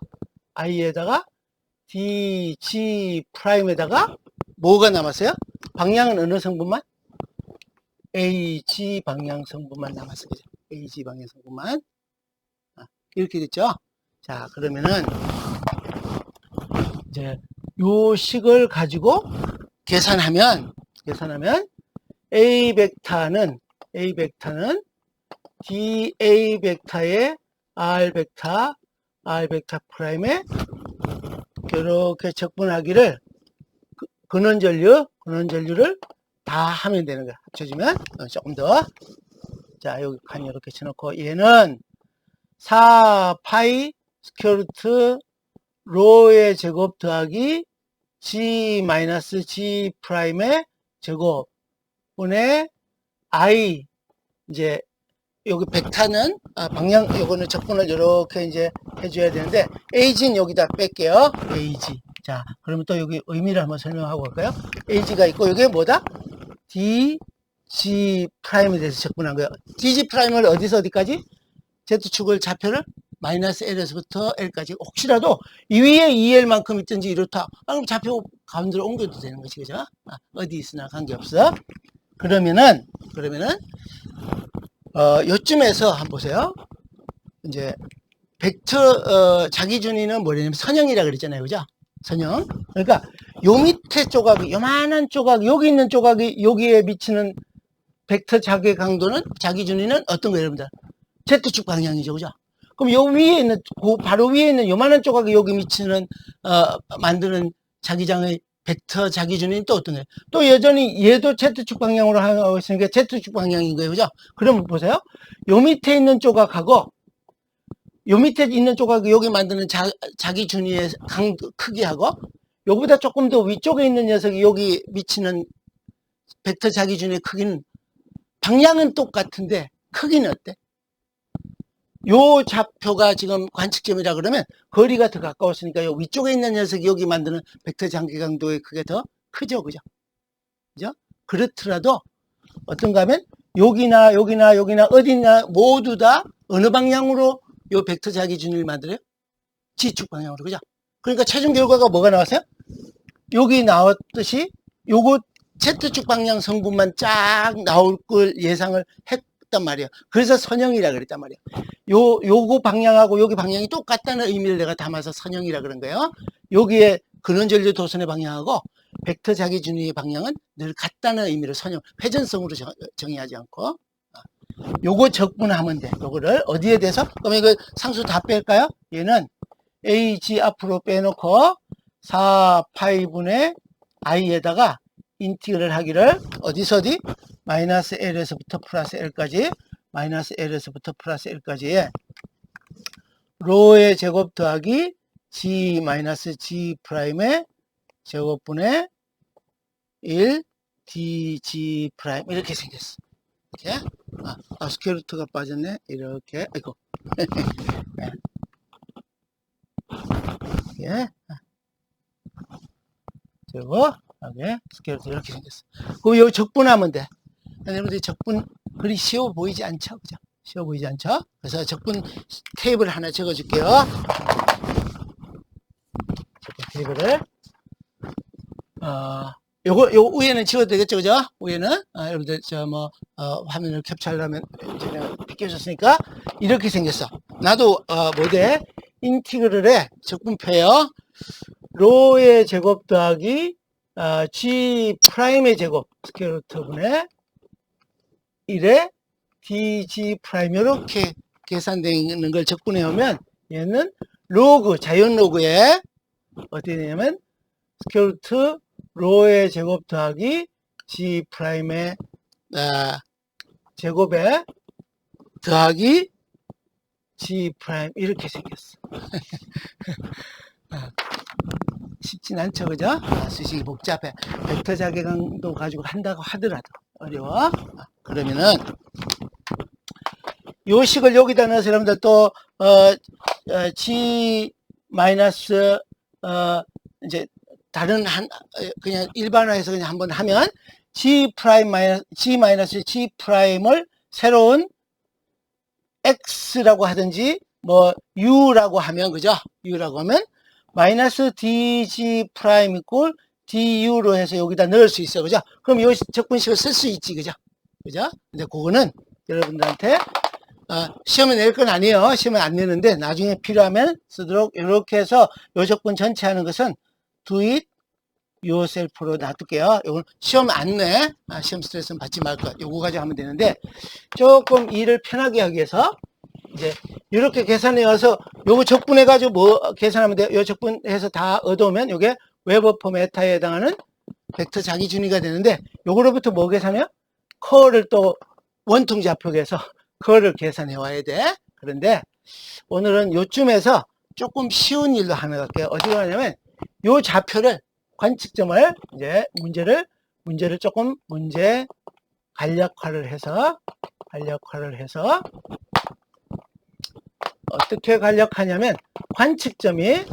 dg 프라임에다가 뭐가 남았어요? 방향은 어느 성분만? ag 방향 성분만 남았어요. 그죠? ag 방향 성분만. 이렇게 됐죠? 자, 그러면은 이제 요 식을 가지고 계산하면 A 벡터는 dA 벡터의 R 벡터 프라임에 이렇게 적분하기를 근원전류를 다 하면 되는 거야. 합쳐지면 조금 더. 자, 여기 칸 이렇게 쳐놓고 얘는 4파이 스퀘어루트 로의 제곱 더하기 g 마이너스 g 프라임의 제곱 분의 i 이제 여기 벡터는 방향 요거는 적분을 이렇게 이제 해줘야 되는데 ag는 여기다 뺄게요. ag. 자, 그러면 또 여기 의미를 한번 설명하고 갈까요? ag가 있고 여기에 뭐다? dg 프라임에 대해서 적분한 거예요. dg 프라임을 어디서 어디까지? Z축을 좌표를 마이너스 L에서부터 L까지 혹시라도 이 위에 2L만큼 있든지 이렇다. 그럼 좌표 가운데로 옮겨도 되는 것이 그죠? 어디 있으나 관계없어. 그러면은 요쯤에서 한번 보세요. 이제 벡터 자기준위는 뭐냐면 선형이라 그랬잖아요. 그죠? 선형. 그러니까 요 밑에 조각이 요만한 조각 여기 있는 조각이 여기에 미치는 벡터 자기 강도는 자기준위는 어떤 거예요, 여러분들? Z축 방향이죠. 그죠? 그럼 요 위에 있는, 바로 위에 있는 요만한 조각이 여기 미치는, 만드는 자기장의 벡터 자기준위는 또 어떤 거예요? 또 여전히 얘도 Z축 방향으로 하고 있으니까 Z축 방향인 거예요. 그죠? 그럼 보세요. 요 밑에 있는 조각하고, 요 밑에 있는 조각이 여기 만드는 자기준위의 강도, 크기하고, 요보다 조금 더 위쪽에 있는 녀석이 여기 미치는 벡터 자기준위의 크기는, 방향은 똑같은데, 크기는 어때? 요 좌표가 지금 관측점이라 그러면 거리가 더 가까웠으니까 요 위쪽에 있는 녀석이 여기 만드는 벡터 장기 강도의 크게 더 크죠. 그죠? 그죠? 그렇더라도 어떤가 하면 여기나 어디나 모두 다 어느 방향으로 요 벡터 자기준위를 만들어요? G축 방향으로. 그죠? 그러니까 최종 결과가 뭐가 나왔어요? 여기 나왔듯이 요거 Z축 방향 성분만 쫙 나올 걸 예상을 했단 말이에요. 그래서 선형이라 그랬단 말이에요. 요거 방향하고 여기 방향이 똑같다는 의미를 내가 담아서 선형이라 그런 거예요. 여기에 근원전류 도선의 방향하고 벡터 자기준위의 방향은 늘 같다는 의미를 선형, 회전성으로 정의하지 않고. 요거 적분하면 돼. 요거를 어디에 대해서? 그럼 이거 상수 다 뺄까요? 얘는 AG 앞으로 빼놓고 4파이분의 I에다가 인티그럴 하기를 어디서 어디? 마이너스 L에서부터 플러스 L까지, 마이너스 L에서부터 플러스 L까지의 로의 제곱 더하기 G 마이너스 G 프라임의 제곱분의 1 DG 프라임 이렇게 생겼어. 이렇게. 스퀘어루트가 빠졌네. 이렇게. 아이고. 예. 그리고 여기 스퀘어루트 이렇게 생겼어. 그럼 여기 적분하면 돼. 여러분들이 적분 그리 쉬워 보이지 않죠? 그죠? 쉬워 보이지 않죠? 그래서 적분 테이블 하나 적어 줄게요. 테이블을 요 위에는 지워도 되겠죠, 그죠? 위에는 여러분들 화면을 캡처하려면 제가 비켜줬으니까 이렇게 생겼어. 나도 뭐대 인티그럴의 적분표예요. 로의 제곱 더하기 G 프라임의 제곱 스퀘어루트분의 1에 DG 프라임 이렇게 계산되는 걸 적분해 오면 얘는 로그 자연 로그에 어떻게 되냐면 스퀘어루트 로의 제곱 더하기 G 프라임의 제곱에 더하기 G 프라임 이렇게 생겼어. 쉽진 않죠, 그죠? 수식이 복잡해. 벡터 자기강도 가지고 한다고 하더라도 어려워. 그러면은 요 식을 여기다 넣어서 여러분들 또 G 마이너스 이제 다른 그냥 일반화해서 그냥 한번 하면 G 프라임 G 마이너스 G 프라임을 새로운 X라고 하든지 뭐 U라고 하면 그죠? U라고 하면 마이너스 DG 프라임 이꼴 DU로 해서 여기다 넣을 수 있어. 그죠? 그럼 이 적분식을 쓸 수 있지. 그죠? 그죠? 근데 그거는 여러분들한테 시험에 낼 건 아니에요. 시험에 안 내는데 나중에 필요하면 쓰도록 이렇게 해서 요 적분 전체 하는 것은 do it yourself로 놔둘게요. 이건 시험 안 내. 시험 스트레스는 받지 말 것. 요거 가지고 하면 되는데 조금 일을 편하게 하기 위해서 이제 이렇게 계산해 와서 요거 적분해 가지고 뭐 계산하면 돼요. 요 적분해서 다 얻어오면 요게 웨버 포메타에 해당하는 벡터 자기준위가 되는데 요거로부터 뭐 계산해요? 커를 또 원통 좌표에서 커를 계산해 와야 돼. 그런데 오늘은 요쯤에서 조금 쉬운 일로 하나 갈게요. 어디로 가냐면 요 좌표를 관측점을 이제 문제를 조금 문제 간략화를 해서 어떻게 간략하냐면 관측점이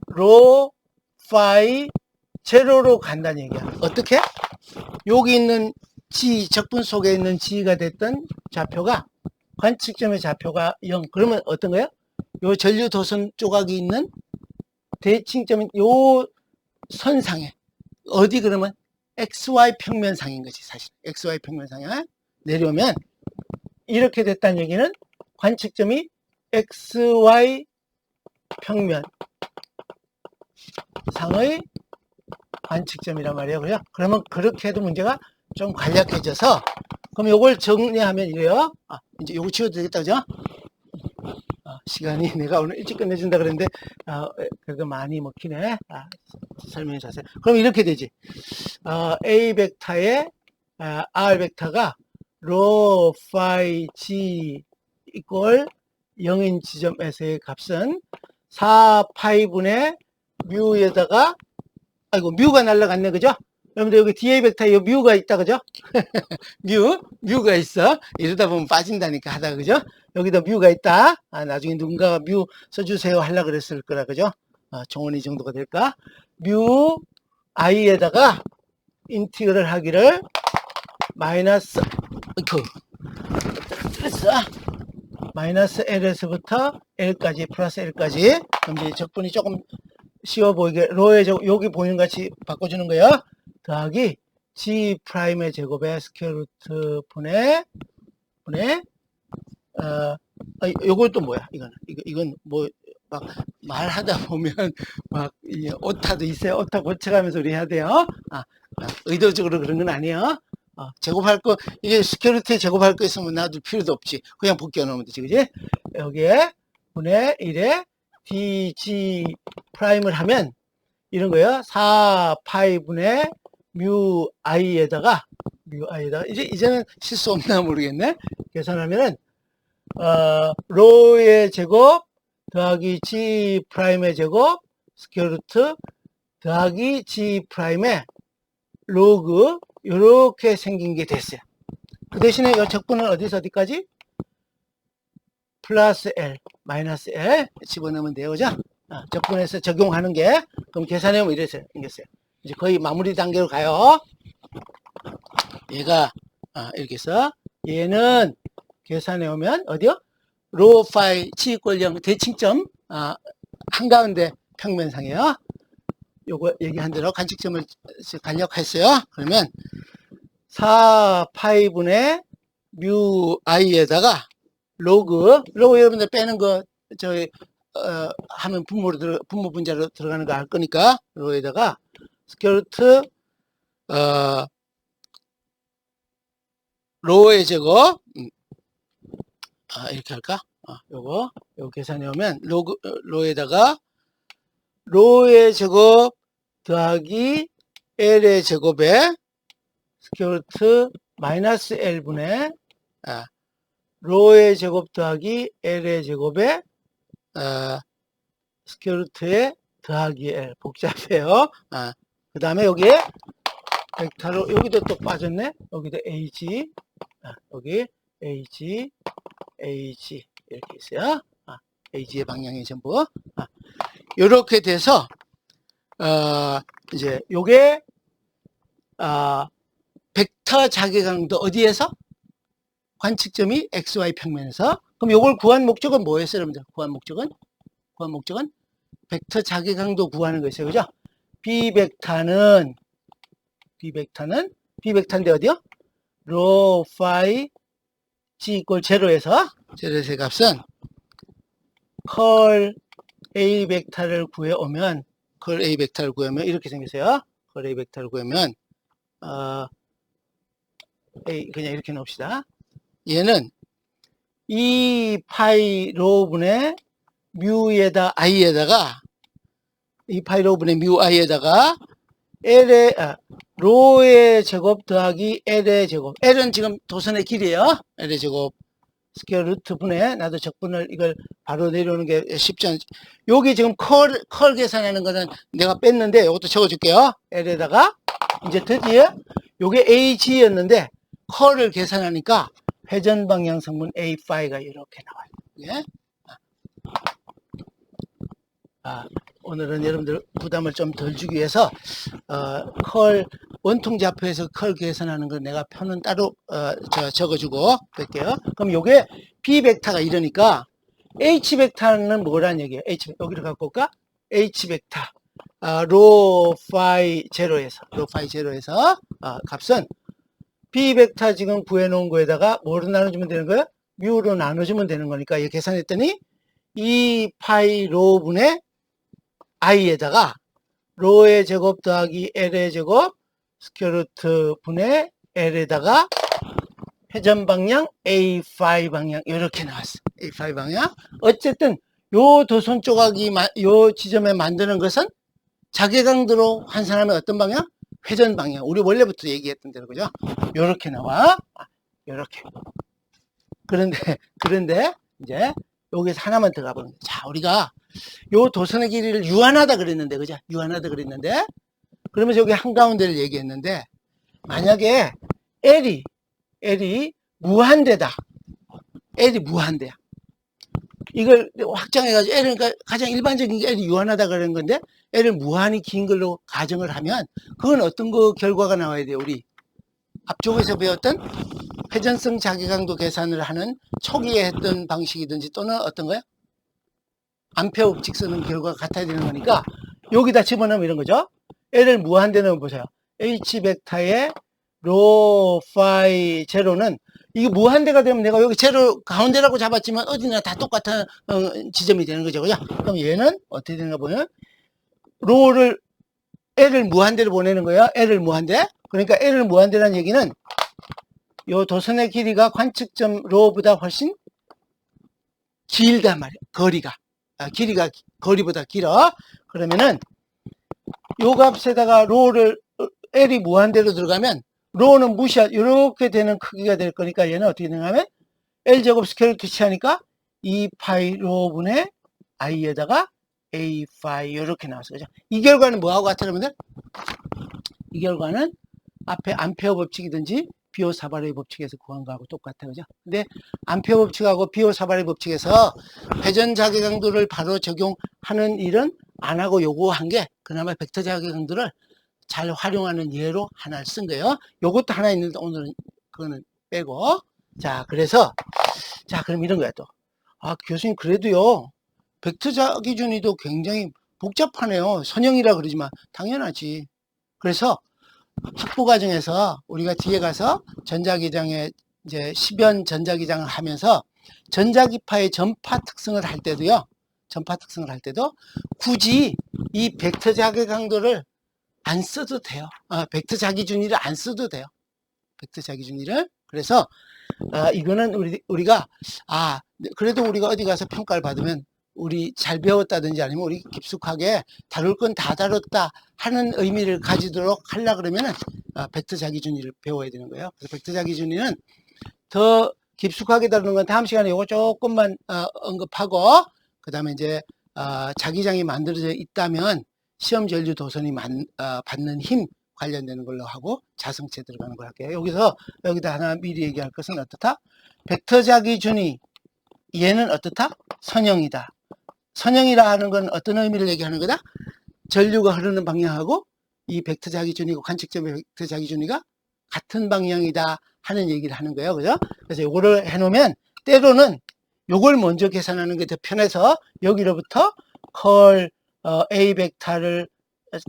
로, 파이, 제로로 간다는 얘기야. 어떻게? 여기 있는 G, 적분 속에 있는 G가 됐던 좌표가 관측점의 좌표가 0. 그러면 어떤 거예요? 요 전류 도선 조각이 있는 대칭점인 요 선상에 어디 그러면 XY 평면상인 거지 사실. XY 평면상에 내려오면 이렇게 됐다는 얘기는 관측점이 XY 평면 상의 관측점이란 말이에요. 그죠? 그러면 그렇게 해도 문제가 좀 간략해져서 그럼 요걸 정리하면 이래요. 이제 요거 지워도 되겠다. 그죠? 시간이 내가 오늘 일찍 끝내준다 그랬는데 그래도 많이 먹히네. 설명이 자세히. 그럼 이렇게 되지. A 벡터에 R 벡터가 로, 파이, G 이꼴 0인 지점에서의 값은 4파이분의 뮤에다가 뮤가 날라갔네. 그죠? 여러분들 여기 DA 벡터에 뮤가 있다. 그죠? 뮤가 있어. 이러다 보면 빠진다니까 하다가. 그죠? 여기다 뮤가 있다. 나중에 누군가가 뮤 써주세요 하려고 그랬을 거라. 그죠? 정원이 정도가 될까? 뮤 i에다가 인티그럴 하기를 마이너스 마이너스 L에서부터 L까지 플러스 L까지. 그럼 이제 적분이 조금 쉬워 보이게 로의 여기 보이는 같이 바꿔주는 거예요. 더하기 G 프라임의 제곱의 스퀘어루트 분의 요걸 또 뭐야? 이건 뭐, 막, 말하다 보면, 막, 이 오타도 있어요. 오타 고쳐가면서 우리 해야 돼요. 의도적으로 그런 건 아니에요. 제곱할 거, 이게 시큐리티 제곱할 거 있으면 놔둘 필요도 없지. 그냥 복귀해 놓으면 되지, 그지? 여기에, 분의 1에 dg 프라임을 하면, 이런 거예요. 4파이분의 뮤 i에다가, 이제는 실수 없나 모르겠네. 계산하면은, 로의 제곱 더하기 g 프라임의 제곱 스퀘어루트 더하기 g 프라임의 로그 이렇게 생긴 게 됐어요. 그 대신에 이 적분은 어디서 어디까지? 플러스 L, 마이너스 L 집어넣으면 돼요. 그죠? 적분해서 적용하는 게 그럼 계산해보면 이래서 생겼어요. 이제 거의 마무리 단계로 가요. 얘가 이렇게 해서 얘는 계산해 오면 어디요? 로 파이 g = 0 대칭점 한가운데 평면상이에요. 요거 얘기한 대로 관측점을 간역했어요. 그러면 4파이분의 뮤 i에다가 로그 여러분들 빼는 거 저희 하면 분모 분자로 들어가는 거 알 거니까 로에다가 스퀘어루트 로의 제곱 이렇게 할까? 요거 계산해 오면 로에다가 로의 제곱 더하기 L의 제곱에 스퀘어루트 마이너스 L분의 로의 제곱 더하기 L의 제곱에 스퀘어루트에 더하기 L 복잡해요. 그 다음에 여기에 벡터로 여기도 또 빠졌네. 여기도 AG 여기 AG 이렇게 있어요. AG의 방향이 전부 이렇게 돼서 이제 요게 벡터 자기강도 어디에서? 관측점이 XY 평면에서. 그럼 요걸 구한 목적은 뭐였어요, 여러분들? 구한 목적은 벡터 자기강도 구하는 거였어요. 그죠? B벡터인데 어디요? 로 파이 G = 0에서 제로의 값은 컬 A 벡터를 구해오면 이렇게 생겼어요. 컬 A 벡터를 구하면 A 그냥 이렇게 놓읍시다. 얘는 2파이 로분의 뮤에다 i에다가 2파이 로분의 뮤 i에다가 L의 로의 제곱 더하기 L의 제곱. L은 지금 도선의 길이에요. L의 제곱 스퀘어루트 분의 나도 적분을 이걸 바로 내려오는 게 쉽지 않지. 여기 지금 컬 계산하는 거는 내가 뺐는데 이것도 적어줄게요. L에다가 이제 드디어 요게 AG였는데 컬을 계산하니까 회전 방향 성분 A 파이가 이렇게 나와요. 예? 오늘은 여러분들 부담을 좀 덜 주기 위해서 컬 원통 좌표에서 컬 계산하는 건 내가 표는 따로 적어주고 뺄게요. 그럼 요게 B 벡터가 이러니까 H 벡터는 뭐란 얘기예요? 여기를 갖고 올까? H 벡터 로 파이 제로에서 값은 B 벡터 지금 구해놓은 거에다가 뭐로 나눠주면 되는 거예요? 뮤로 나눠주면 되는 거니까 이거 계산했더니 2파이 로분의 i에다가 로의 제곱 더하기 L의 제곱 스퀘어루트 분의 L에다가 회전 방향 A 파이 방향 이렇게 나왔어. A 파이 방향. 어쨌든 요 도선 조각이 요 지점에 만드는 것은 자개강도로 환산하면 어떤 방향? 회전 방향. 우리 원래부터 얘기했던 대로 그죠? 요렇게 나와. 요렇게. 그런데 이제 여기서 하나만 더 가보는 거예요. 자, 우리가 요 도선의 길이를 유한하다 그랬는데, 그죠? 유한하다 그랬는데, 그러면서 여기 한가운데를 얘기했는데, 만약에 L이 무한대다. L이 무한대야. 이걸 확장해가지고 L은 가장 일반적인 게 L이 유한하다 그러는 건데, L을 무한히 긴 걸로 가정을 하면, 그건 어떤 결과가 나와야 돼요, 우리? 앞쪽에서 배웠던 회전성 자기강도 계산을 하는 초기에 했던 방식이든지 또는 어떤 거요? 암페어 직선은 결과가 같아야 되는 거니까 여기다 집어넣으면 이런 거죠. L을 무한대 넣으면 보세요. H 벡터의 로 파이 제로는 이게 무한대가 되면 내가 여기 제로 가운데라고 잡았지만 어디나 다 똑같은 지점이 되는 거죠. 그죠? 그럼 얘는 어떻게 되는가 보면 로를 L을 무한대로 보내는 거예요. L을 무한대. 그러니까 L을 무한대라는 얘기는 요 도선의 길이가 관측점 로보다 훨씬 길단 말이에요. 거리가. 길이가 거리보다 길어. 그러면은 요 값에다가 로를 L이 무한대로 들어가면 로는 무시하 이렇게 되는 크기가 될 거니까 얘는 어떻게 되냐면 L제곱 스케일을 교체하니까 2파이 로분의 i에다가 a 파이 이렇게 나왔어. 그죠? 이 결과는 뭐하고 같아 여러분들? 이 결과는 앞에 암페어 법칙이든지 비오 사바레의 법칙에서 구한 거하고 똑같아. 그죠? 근데 암페어 법칙하고 비오 사바레의 법칙에서 회전 자개 강도를 바로 적용하는 일은 안 하고 요구한 게 그나마 벡터 자개 강도를 잘 활용하는 예로 하나를 쓴 거예요. 요것도 하나 있는데 오늘은 그거는 빼고. 자, 그래서 자, 그럼 이런 거야 또. 아, 교수님 그래도요. 벡터 자기준위도 굉장히 복잡하네요. 선형이라 그러지만 당연하지. 그래서 학부 과정에서 우리가 뒤에 가서 전자기장에 이제 10연 전자기장을 하면서 전자기파의 전파 특성을 할 때도요. 전파 특성을 할 때도 굳이 이 벡터 자개 강도를 안 써도 돼요. 벡터 자기준위를 안 써도 돼요. 벡터 자기준위를. 그래서 이거는 우리가 그래도 우리가 어디 가서 평가를 받으면 우리 잘 배웠다든지 아니면 우리 깊숙하게 다룰 건 다 다뤘다 하는 의미를 가지도록 하려 그러면은 벡터 자기준위를 배워야 되는 거예요. 그래서 벡터 자기준위는 더 깊숙하게 다루는 건 다음 시간에 요거 조금만 언급하고 그 다음에 이제 자기장이 만들어져 있다면 시험 전류 도선이 받는 힘 관련되는 걸로 하고 자성체 들어가는 걸 할게요. 여기다 하나 미리 얘기할 것은 어떻다? 벡터 자기준위 얘는 어떻다? 선형이다. 선형이라 하는 건 어떤 의미를 얘기하는 거다? 전류가 흐르는 방향하고 이 벡터 자기준위고 관측점의 벡터 자기준위가 같은 방향이다 하는 얘기를 하는 거예요. 그죠? 그래서 요거를 해놓으면 때로는 요걸 먼저 계산하는 게 더 편해서 여기로부터 컬 A 벡터를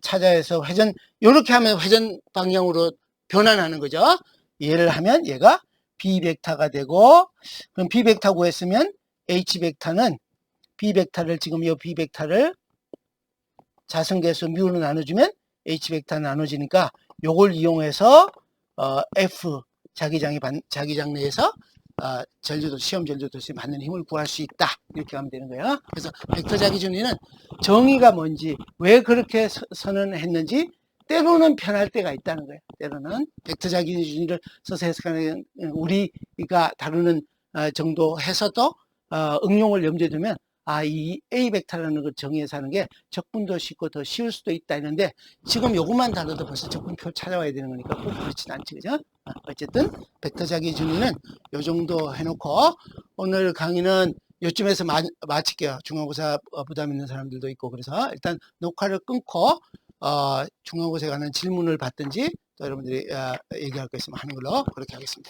찾아서 회전 요렇게 하면 회전 방향으로 변환하는 거죠. 얘를 하면 얘가 B 벡터가 되고 그럼 B 벡터 구했으면 H 벡터는 B 벡터를 지금 이 B 벡터를 자성계수 뮤로 나눠주면 H 벡터 나눠지니까 요걸 이용해서 F 자기장 내에서 전류도 시험 전류도시 맞는 힘을 구할 수 있다 이렇게 하면 되는 거예요. 그래서 벡터 자기준위는 정의가 뭔지 왜 그렇게 선언했는지 때로는 편할 때가 있다는 거예요. 때로는 벡터 자기준위를 써서 해석하는 우리가 다루는 정도 해서도 응용을 염두에 두면 이 A 벡터라는 걸 정의해서 하는 게 적분도 쉽고 더 쉬울 수도 있다 했는데 지금 요것만 다뤄도 벌써 적분표 찾아와야 되는 거니까 꼭 그렇진 않지 그죠? 어쨌든 벡터 자기준위는 요 정도 해놓고 오늘 강의는 요쯤에서 마칠게요. 중간고사 부담 있는 사람들도 있고 그래서 일단 녹화를 끊고 중간고사에 관한 질문을 받든지 또 여러분들이 얘기할 거 있으면 하는 걸로 그렇게 하겠습니다.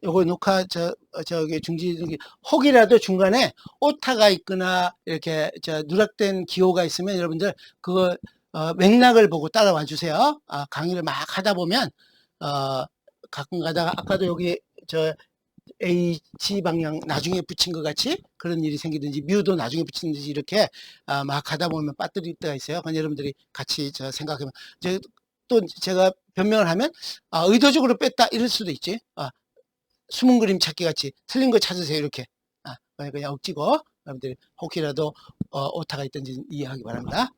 요거 녹화 저기 중지 혹이라도 중간에 오타가 있거나 이렇게 누락된 기호가 있으면 여러분들 그거 맥락을 보고 따라와 주세요. 강의를 막 하다 보면 가끔 가다가 아까도 여기 H 방향 나중에 붙인 것 같이 그런 일이 생기든지 뮤도 나중에 붙이든지 이렇게 막 하다 보면 빠뜨릴 때가 있어요. 그러니까 여러분들이 같이 생각해보면 또 제가 변명을 하면 의도적으로 뺐다 이럴 수도 있지. 숨은 그림 찾기 같이 틀린 거 찾으세요 이렇게. 그냥 억지고 여러분들이 혹이라도 오타가 있든지 이해하기 바랍니다.